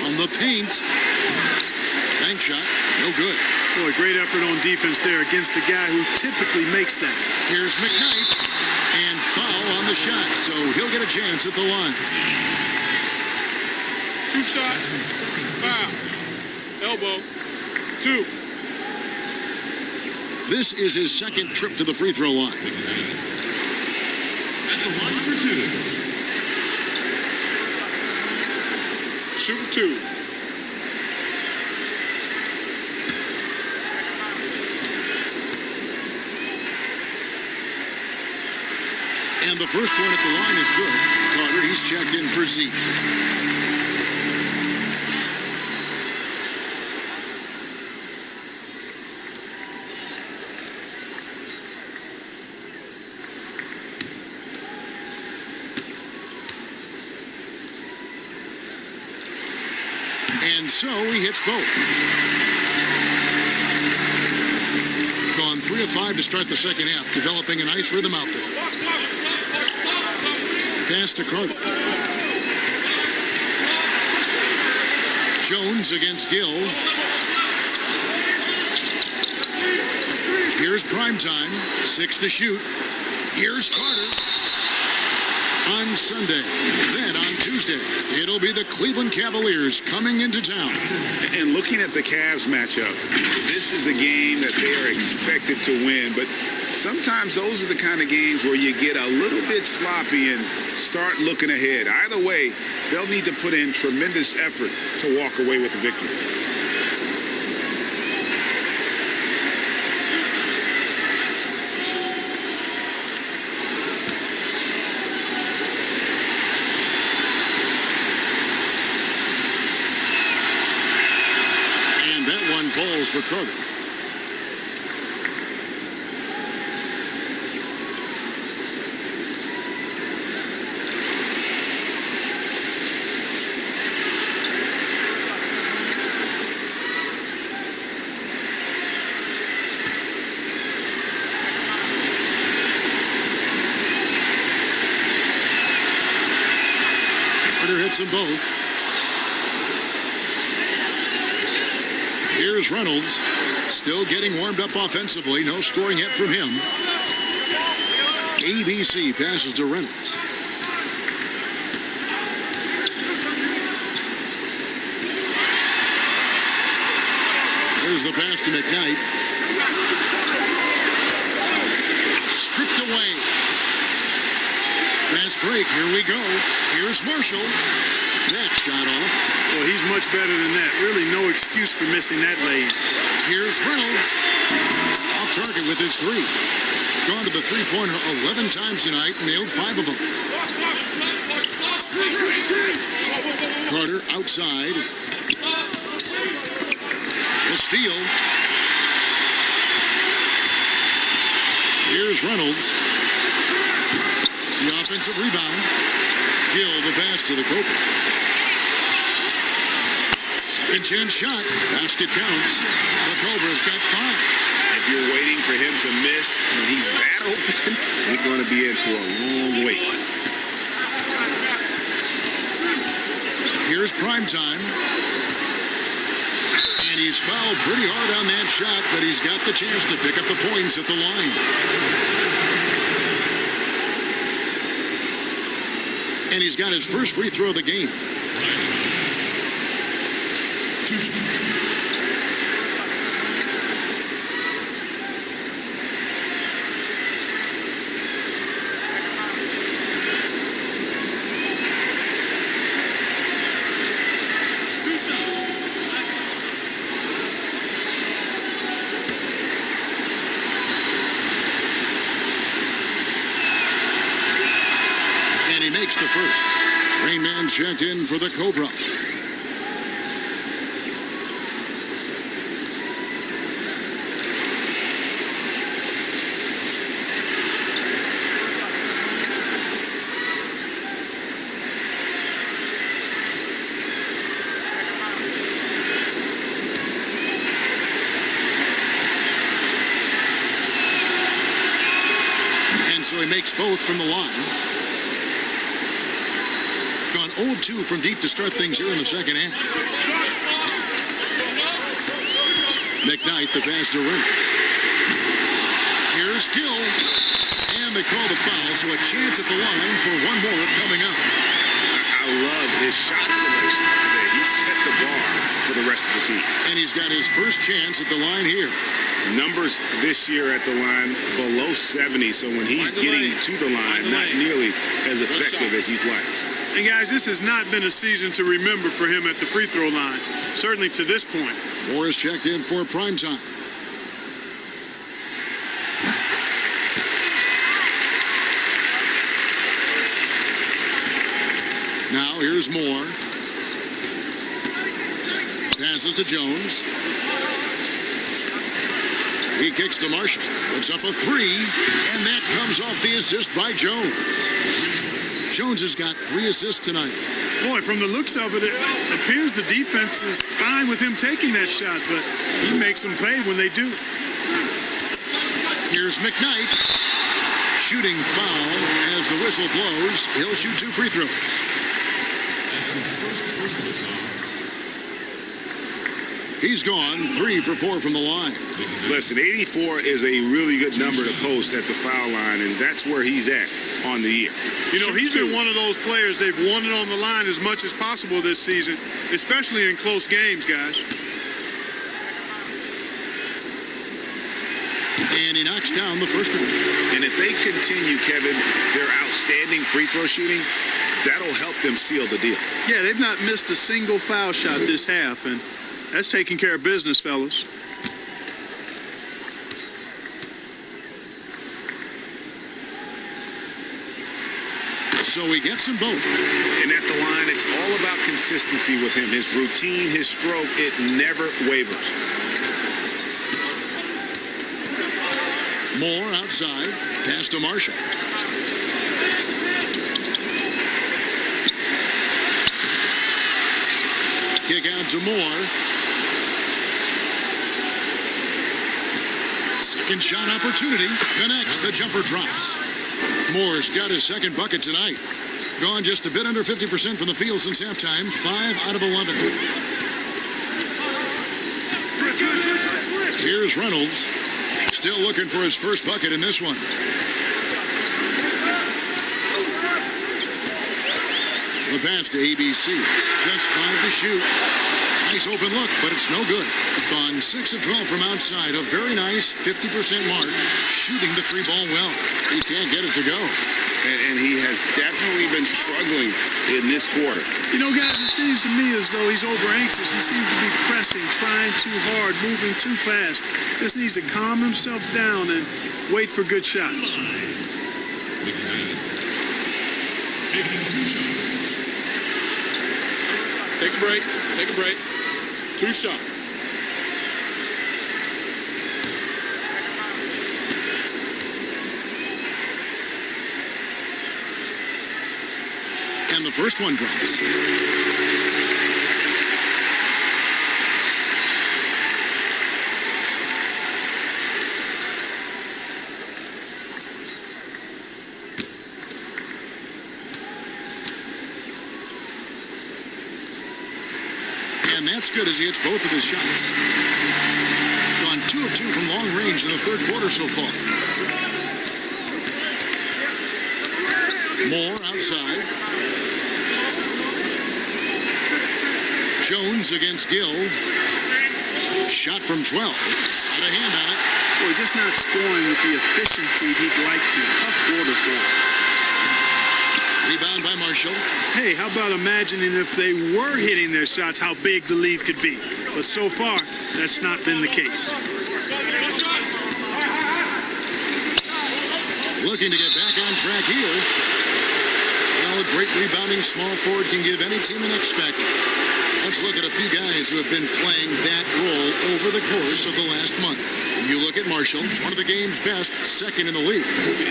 On the paint. Bank shot. No good. Boy, great effort on defense there against a guy who typically makes that. Here's McKnight. And foul on the shot, so he'll get a chance at the line. 2 shots. Foul. Elbow. 2. This is his second trip to the free throw line. At the line for 2. Shoot 2. And the first one at the line is good. Carter, he's checked in for Zeke. And so he hits both. Gone 3 of 5 to start the second half, developing a nice rhythm out there. Pass to Carter. Jones against Gill. Here's Primetime. 6 to shoot. Here's Carter. on Sunday. Then on Tuesday, it'll be the Cleveland Cavaliers coming into town. And looking at the Cavs matchup, this is a game that they are expected to win. But sometimes those are the kind of games where you get a little bit sloppy and start looking ahead. Either way, they'll need to put in tremendous effort to walk away with the victory. Falls for Carter. Carter hits them both. Here's Reynolds, still getting warmed up offensively. No scoring yet from him. ABC passes to Reynolds. Here's the pass to McKnight. Stripped away. Fast break. Here we go. Here's Marshall. That shot off. Well, he's much better than that. Really no excuse for missing that lane. Here's Reynolds. Off target with his three. Gone to the three-pointer 11 times tonight. Nailed 5 of them. Carter outside. The steal. Here's Reynolds. The offensive rebound. Gill the pass to the Cobra. Second chance shot. Basket counts. The Cobra's got 5. If you're waiting for him to miss when he's that open, you're going to be in for a long wait. Here's Primetime. And he's fouled pretty hard on that shot, but he's got the chance to pick up the points at the line. And he's got his first free throw of the game. And he makes the first. Rain Man checked in for the Cobra. So he makes both from the line. Gone 0-2 from deep to start things here in the second half. McKnight, the pass to Reynolds. Here's Gill. And they call the foul, so a chance at the line for one more coming up. I love his shot selection today. He set the bar for the rest of the team. And he's got his first chance at the line here. Numbers this year at the line below 70, so when he's getting to the line, not nearly as effective as he'd like. And guys, this has not been a season to remember for him at the free throw line, certainly to this point. Morris checked in for Primetime. Now here's Moore. Passes to Jones. He kicks to Marshall. Puts up a 3, and that comes off the assist by Jones. Jones has got 3 assists tonight. Boy, from the looks of it, it appears the defense is fine with him taking that shot, but he makes them pay when they do. Here's McKnight. Shooting foul as the whistle blows. He'll shoot 2 free throws. He's gone 3 for 4 from the line. Listen, 84 is a really good number to post at the foul line, and that's where he's at on the year. You know, he's been one of those players, they've wanted on the line as much as possible this season, especially in close games, guys. And he knocks down the first one. And if they continue, Kevin, their outstanding free throw shooting, that'll help them seal the deal. Yeah, they've not missed a single foul shot this half, and that's taking care of business, fellas. So he gets them both. And at the line, it's all about consistency with him. His routine, his stroke, it never wavers. Moore outside. Pass to Marshall. Kick out to Moore. Second shot opportunity. Connects. The jumper drops. Moore's got his second bucket tonight. Gone just a bit under 50% from the field since halftime. 5 out of 11. Here's Reynolds. Still looking for his first bucket in this one. The pass to ABC. Just 5 to shoot. Nice open look, but it's no good. Gone 6 of 12 from outside. A very nice 50% mark. Shooting the 3-ball well. He can't get it to go. And he has definitely been struggling in this quarter. You know, guys, it seems to me as though he's over anxious. He seems to be pressing, trying too hard, moving too fast. Just needs to calm himself down and wait for good shots. Take a break. Take a break. 2 shots. And the first one drops. And that's good as he hits both of his shots. Gone 2 of 2 from long range in the third quarter so far. Moore outside. Jones against Gill. Shot from 12. Got a hand on it. Boy, just not scoring with the efficiency he'd like to. Tough quarter for him. Rebound by Marshall. Hey, how about imagining if they were hitting their shots, how big the lead could be. But so far, that's not been the case. Looking to get back on track here. Well, a great rebounding small forward can give any team an X factor. Let's look at a few guys who have been playing that role over the course of the last month. You look at Marshall, one of the game's best, second in the league.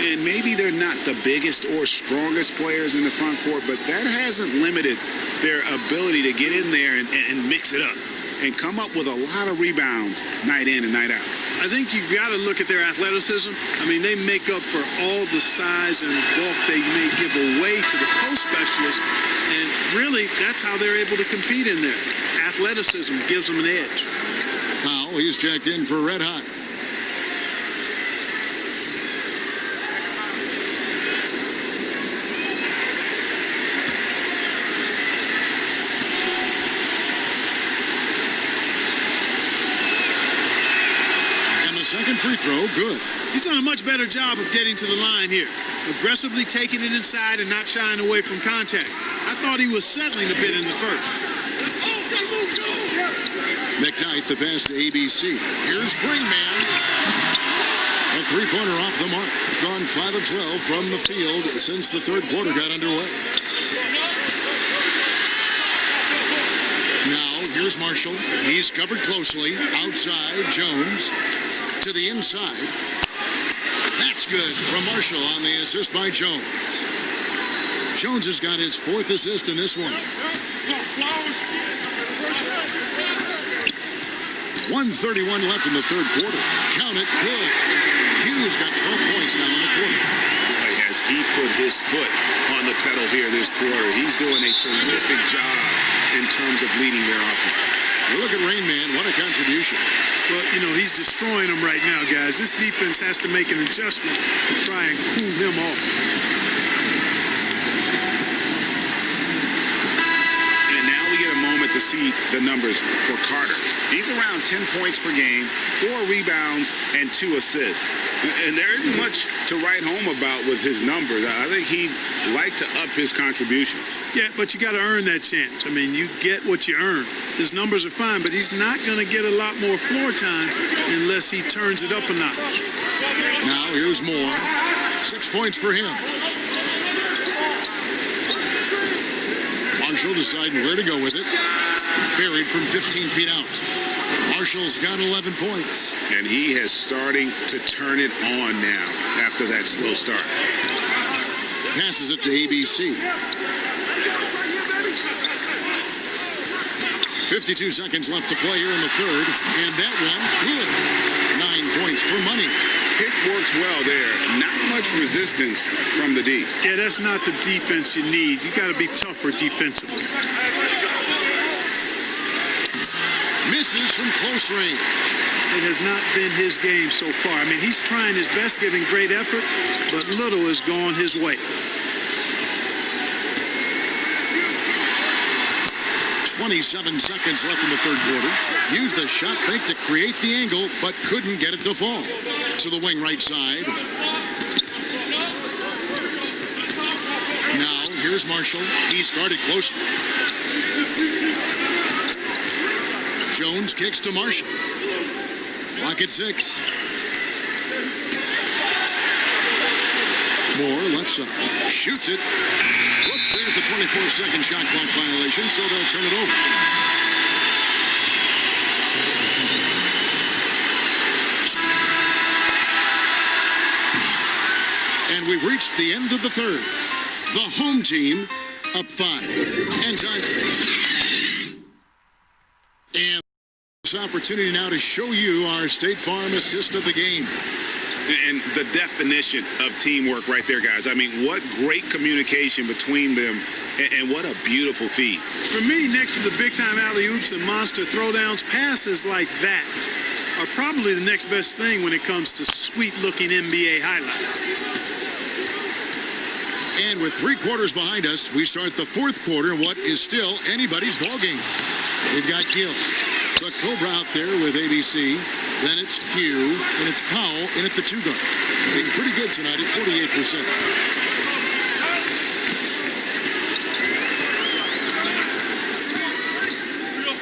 And maybe they're not the biggest or strongest players in the front court, but that hasn't limited their ability to get in there and mix it up and come up with a lot of rebounds night in and night out. I think you've got to look at their athleticism. I mean, they make up for all the size and bulk they may give away to the post specialists. And really, that's how they're able to compete in there. Athleticism gives them an edge. Powell, he's checked in for Red Hot. Second free throw, good. He's done a much better job of getting to the line here. Aggressively taking it inside and not shying away from contact. I thought he was settling a bit in the first. McKnight, the pass to ABC. Here's Springman. A three-pointer off the mark. Gone 5 of 12 from the field since the third quarter got underway. Now, here's Marshall. He's covered closely. Outside, Jones. To the inside. That's good from Marshall on the assist by Jones. Jones has got his 4th assist in this one. 1:31 left in the third quarter. Count it, good. Hughes got 12 points now in the quarter. As he put his foot on the pedal here this quarter, he's doing a terrific job in terms of leading their offense. Look at Rain Man. What a contribution. Well, you know, he's destroying them right now, guys. This defense has to make an adjustment to try and cool him off. And now we get a moment to see the numbers for Carter. He's around 10 points per game, 4 rebounds, and 2 assists. And there isn't much to write home about with his numbers. I think he'd like to up his contributions. Yeah, but you got to earn that chance. I mean, you get what you earn. His numbers are fine, but he's not going to get a lot more floor time unless he turns it up a notch. Now here's Moore. 6 points for him. Marshall deciding where to go with it. Buried from 15 feet out. Marshall's got 11 points. And he is starting to turn it on now after that slow start. Passes it to ABC. 52 seconds left to play here in the third. And that one, good. 9 points for money. Pick works well there. Not much resistance from the D. Yeah, that's not the defense you need. You got to be tougher defensively. Misses from close range. It has not been his game so far. I mean, he's trying his best, giving great effort, but little has gone his way. 27 seconds left in the third quarter. Used the shot fake to create the angle, but couldn't get it to fall. To the wing right side. Now, here's Marshall. He's guarded closely. Jones kicks to Marshall. Clock at 6. Moore, left side. Shoots it. Whoops, there's the 24-second shot clock violation, so they'll turn it over. And we've reached the end of the third. The home team up 5. And time. And this opportunity now to show you our State Farm assist of the game. And the definition of teamwork right there, guys. I mean, what great communication between them, and what a beautiful feed. For me, next to the big-time alley-oops and monster throwdowns, passes like that are probably the next best thing when it comes to sweet-looking NBA highlights. And with 3 quarters behind us, we start the fourth quarter in what is still anybody's ballgame. We've got Gill, the Cobra out there with ABC. Then it's Q, and it's Powell in at the 2 guard. Being pretty good tonight at 48%.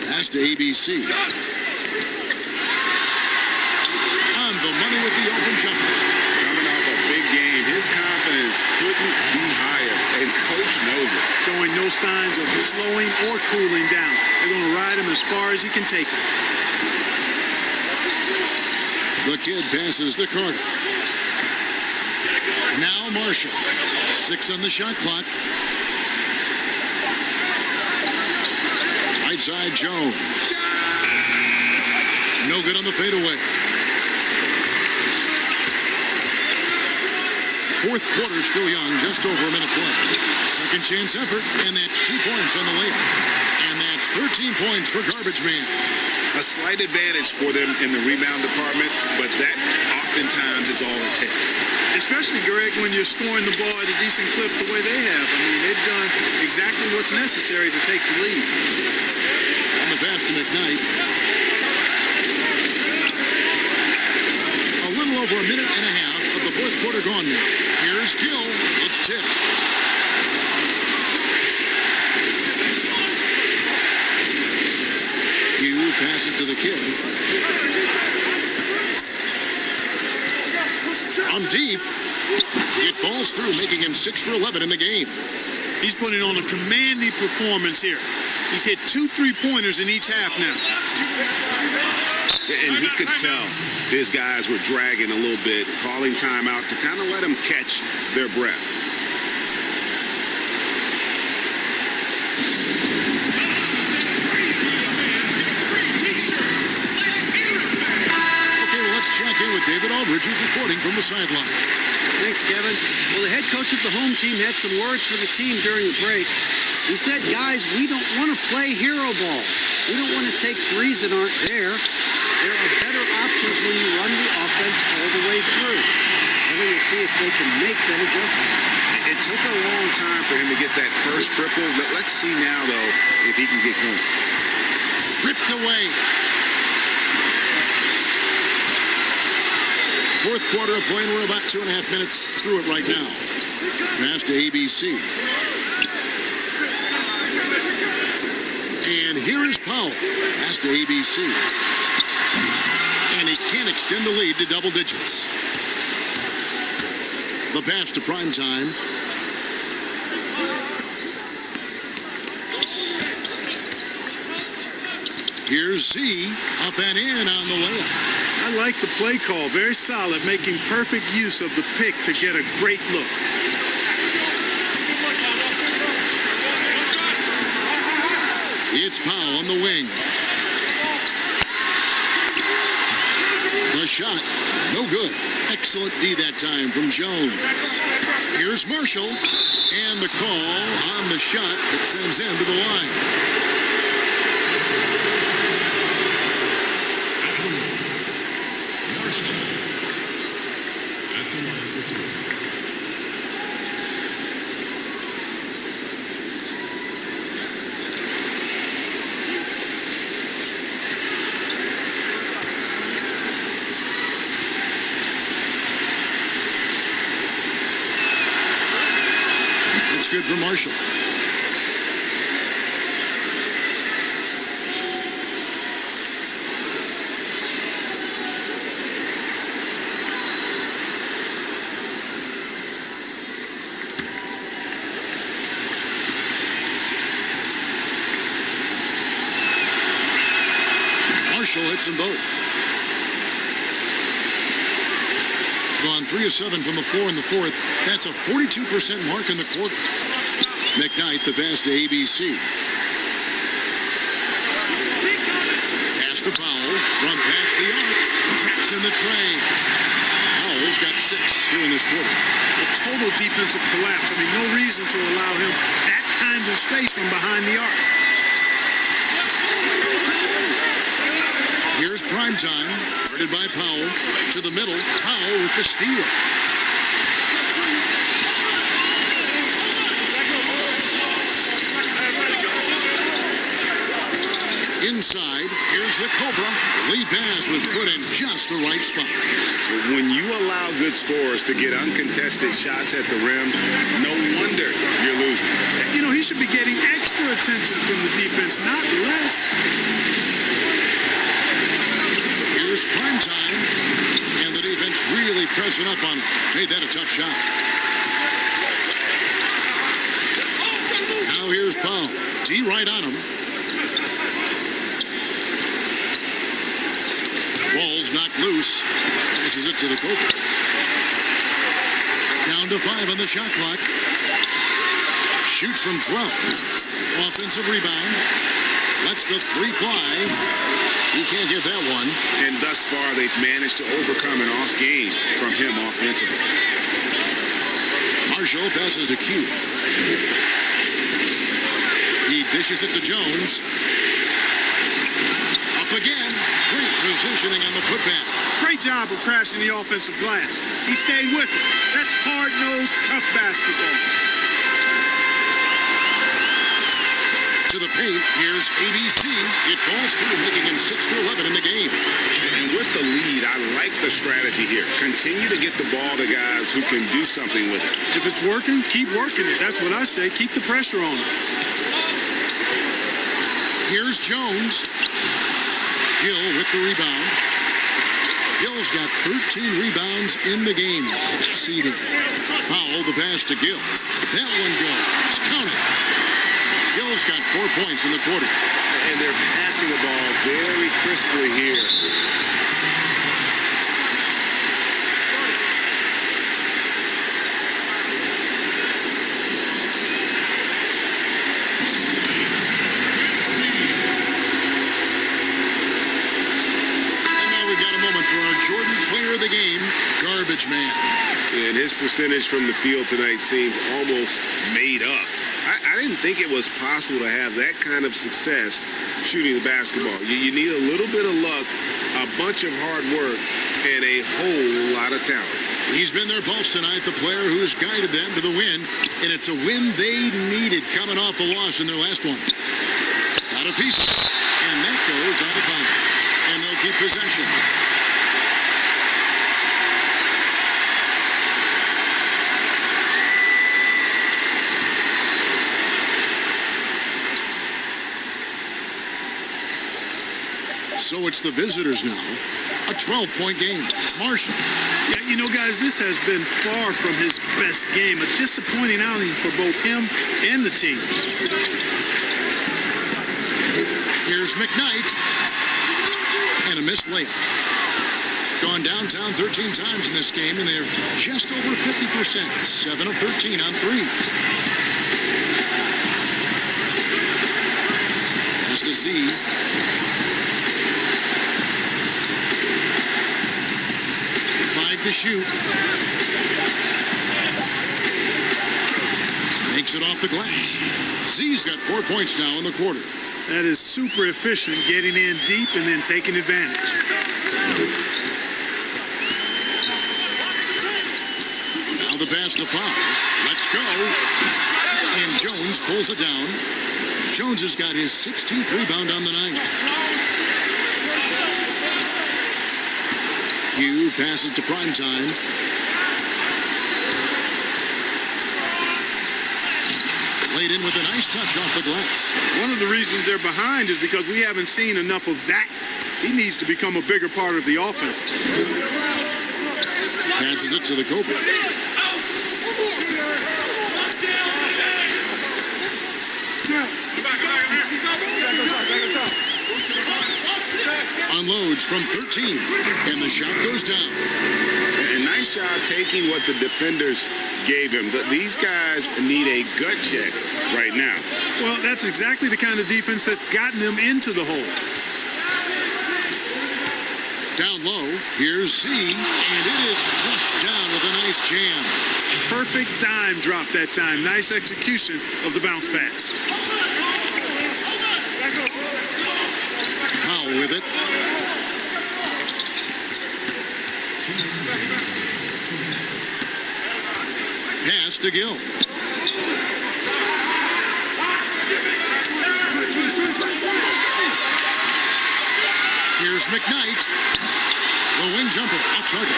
Pass to ABC. On the money with the open jumper. Coming off a big game, his confidence couldn't be higher, and coach knows it. Showing no signs of slowing or cooling down. They're going to ride him as far as he can take him. The kid passes to Carter. Now Marshall. 6 on the shot clock. Right side Jones. No good on the fadeaway. Fourth quarter still young, just over a minute play. Second chance effort, and that's 2 points on the layup. And that's 13 points for Garbage Man. A slight advantage for them in the rebound department, but that oftentimes is all it takes. Especially, Greg, when you're scoring the ball at a decent clip the way they have. I mean, they've done exactly what's necessary to take the lead. On the pass to McKnight. A little over a minute and a half of the fourth quarter gone now. Here's Gill. It's tipped. Q passes to the kid. On deep. It falls through, making him 6 for 11 in the game. He's putting on a commanding performance here. He's hit 2 3-pointers in each half now. And he could tell his guys were dragging a little bit, calling timeout to kind of let them catch their breath. Okay, well, let's check in with David Aldridge, who's reporting from the sideline. Thanks, Kevin. Well, the head coach of the home team had some words for the team during the break. He said, guys, we don't want to play hero ball. We don't want to take threes that aren't there. There are better options when you run the offense all the way through. And we'll see if they can make that adjustment. It took a long time for him to get that first triple. Let's see now, though, if he can get going. Ripped away. Fourth quarter of play, and we're about 2.5 minutes through it right now. Pass to ABC. And here is Powell. Pass to ABC. And he can't extend the lead to double digits. The pass to Primetime. Here's Z, up and in on the layup. I like the play call. Very solid, making perfect use of the pick to get a great look. It's Powell on the wing. The shot, no good. Excellent D that time from Jones. Here's Marshall, and the call on the shot that sends him to the line. It's good for Marshall. Marshall hits them both. Gone 3 of 7 from the floor in the fourth. That's a 42% mark in the quarter. McKnight, the pass to ABC. Pass to Powell. From past the arc. Traps in the tray. Powell's got 6 here in this quarter. A total defensive collapse. I mean, no reason to allow him that kind of space from behind the arc. Here's Primetime, guarded by Powell, to the middle. Powell with the steal. Inside, here's the Cobra. Lead pass was put in just the right spot. When you allow good scorers to get uncontested shots at the rim, no wonder you're losing. You know, he should be getting extra attention from the defense, not less. Here's Primetime, and the defense really pressing up on him. Made that a tough shot. Now here's Powell. D right on him. Ball's knocked loose. Passes it to the Cobra. Down to 5 on the shot clock. Shoots from 12. Offensive rebound. Lets the 3 fly. He can't get that one. And thus far, they've managed to overcome an off game from him offensively. Marshall passes to Q. He dishes it to Jones. Up again. Great positioning on the putback. Great job of crashing the offensive glass. He stayed with it. That's hard-nosed, tough basketball. To the paint, here's ABC. It falls through, making him 6 for 11 in the game. And with the lead, I like the strategy here. Continue to get the ball to guys who can do something with it. If it's working, keep working it. That's what I say. Keep the pressure on him. Here's Jones. Gill with the rebound. Gill's got 13 rebounds in the game. Succeeding. Powell, the pass to Gill. That one goes. Count it. Gill's got 4 points in the quarter. And they're passing the ball very crisply here. And now we've got a moment for our Jordan player of the game, Garbage Man. And his percentage from the field tonight seemed almost made up. I didn't think it was possible to have that kind of success shooting the basketball. You need a little bit of luck, a bunch of hard work, and a whole lot of talent. He's been their pulse tonight, the player who's guided them to the win, and it's a win they needed coming off a loss in their last one. Out of pieces, and that goes out of bounds, and they'll keep possession. So it's the visitors now. A 12-point game. Marshall. Yeah, you know, guys, this has been far from his best game. A disappointing outing for both him and the team. Here's McKnight. And a missed layup. Gone downtown 13 times in this game, and they're just over 50%. 7 of 13 on threes. Pass to Z. To shoot. Makes it off the glass. Z's got 4 points now in the quarter. That is super efficient, getting in deep and then taking advantage. Now the pass to Powell. Let's go. And Jones pulls it down. Jones has got his 16th rebound on the night. Q passes to Primetime. Laid in with a nice touch off the glass. One of the reasons they're behind is because we haven't seen enough of that. He needs to become a bigger part of the offense. Passes it to the Cobra. Unloads from 13, and the shot goes down. A nice job taking what the defenders gave him. These guys need a gut check right now. Well, that's exactly the kind of defense that's gotten them into the hole. Down low, here's C, and it is flushed down with a nice jam. Perfect dime drop that time. Nice execution of the bounce pass. Powell with it. Pass to Gill. Here's McKnight. The wing jumper off target.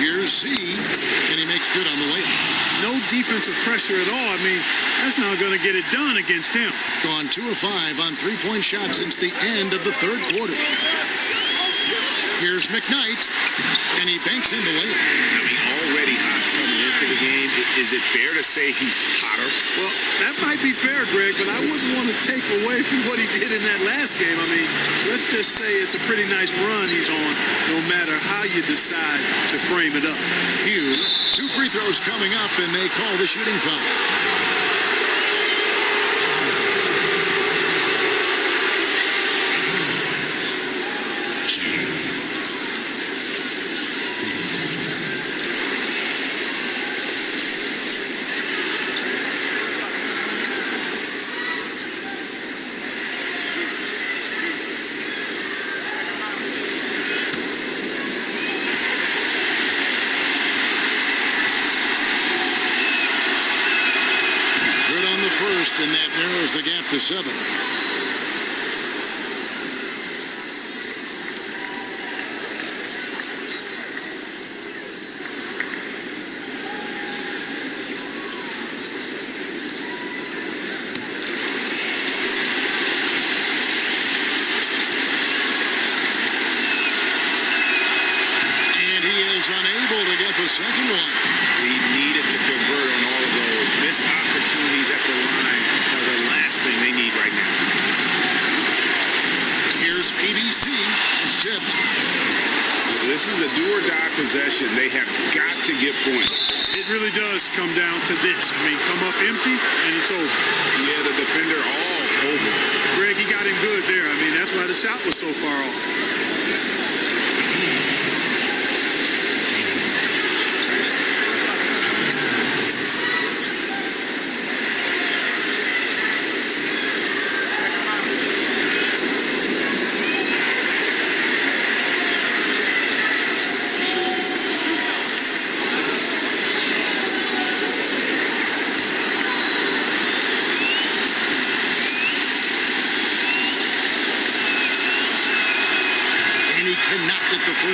Here's Z, and he makes good on the layup. No defensive pressure at all. I mean, that's not going to get it done against him. Gone 2 of 5 on three-point shots since the end of the third quarter. Here's McKnight, and he banks in the layup. I mean, already hot coming into the game. Is it fair to say he's hotter? Well, that might be fair, Greg, but I wouldn't want to take away from what he did in that last game. I mean, let's just say it's a pretty nice run he's on, no matter how you decide to frame it up. Hugh, 2 free throws coming up, and they call the shooting foul. And that narrows the gap to 7. And he is unable to get the second one. He needed to convert on all of those missed opportunities at the line. The last thing they need right now. Here's ABC. It's tipped. This is a do-or-die possession. They have got to get points. It really does come down to this. I mean, come up empty, and it's over. Yeah, the defender all over. Greg, he got him good there. I mean, that's why the shot was so far off.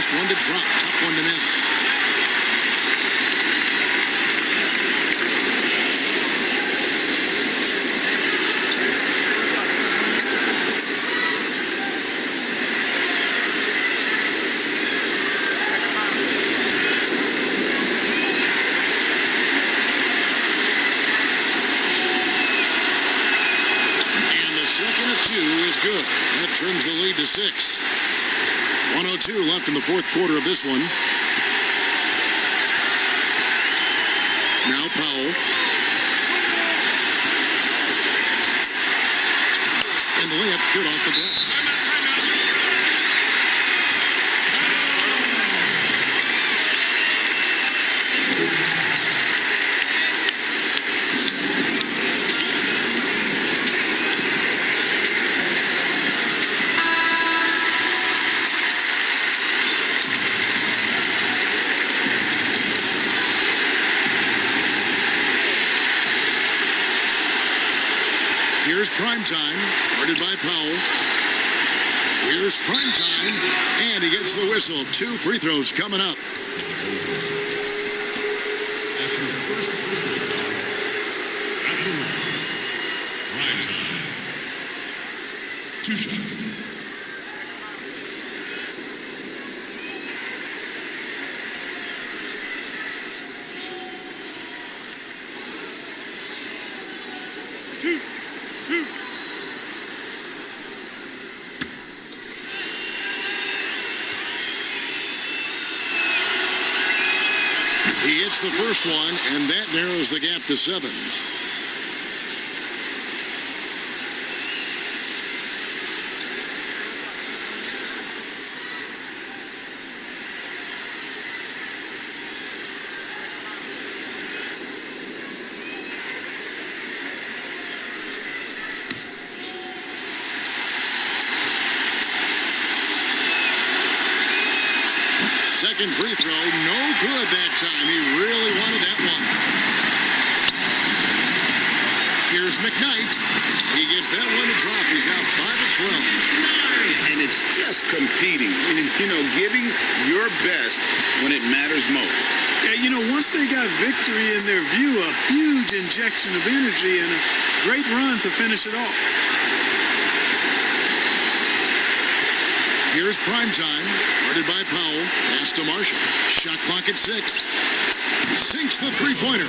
first one to drop. Tough one to miss. Good. That trims the lead to 6. 1:02 left in the fourth quarter of this one. Now Powell. And the layup's good off the glass. Here's prime time, guarded by Powell. Here's prime time, and he gets the whistle. 2 free throws coming up. That's his first whistle at the line. Prime time. 2 shots. He hits the first one, and that narrows the gap to 7. Second free throw, no good that time. He really wanted that one. Here's McKnight. He gets that one to drop. He's now 5 of 12. And it's just competing. You know, giving your best when it matters most. Yeah, you know, once they got victory in their view, a huge injection of energy and a great run to finish it off. Here's prime time, guarded by Powell. Pass to Marshall. Shot clock at 6. Sinks the three-pointer.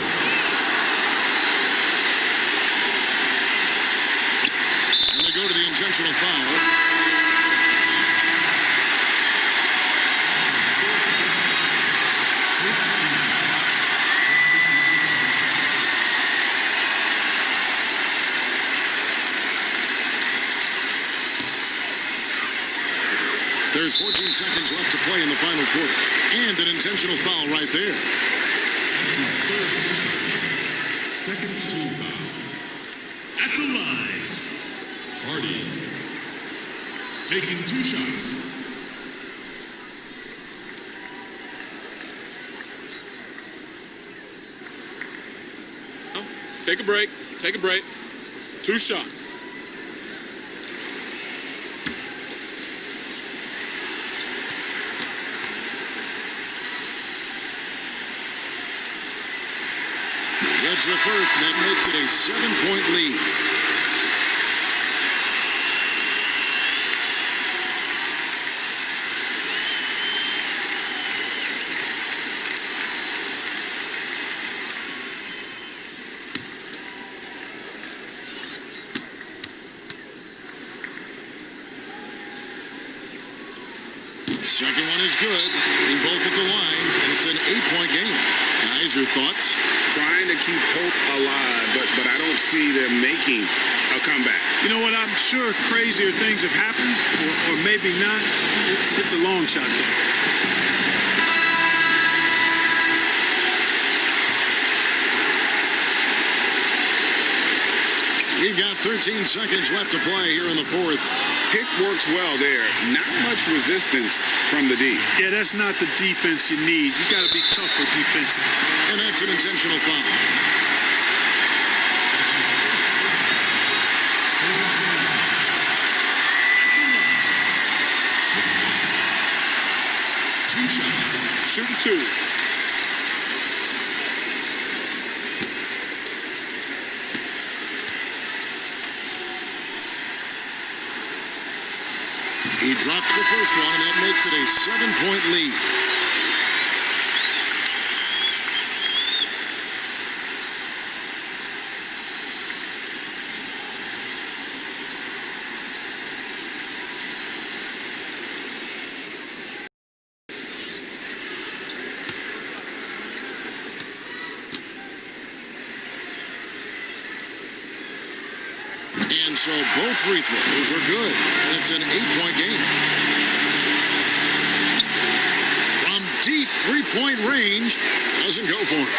And they go to the intentional foul. There's 14 seconds left to play in the final quarter. And an intentional foul right there. Second team foul. At the line, Hardy. Taking 2 shots. Take a break. Take a break. 2 shots. Gets the first, and that makes it a 7-point lead. Second one is good. Getting both at the line, and it's an 8-point game. Guys, your thoughts? Trying to keep hope alive, but I don't see them making a comeback. You know what? I'm sure crazier things have happened, or maybe not. It's a long shot, though. We've got 13 seconds left to play here in the fourth. Pick works well there. Not much resistance from the D. Yeah, that's not the defense you need. You got to be tougher defensively. And that's an intentional foul. shooting 2. He drops the first one, and that makes it a 7-point lead. And so both free throws are good, and it's an 8-point game. From deep three-point range, doesn't go for it.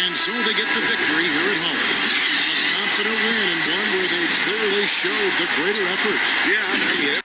And so they get the victory here at home. A confident win, and one where they clearly showed the greater effort. Yeah, I mean,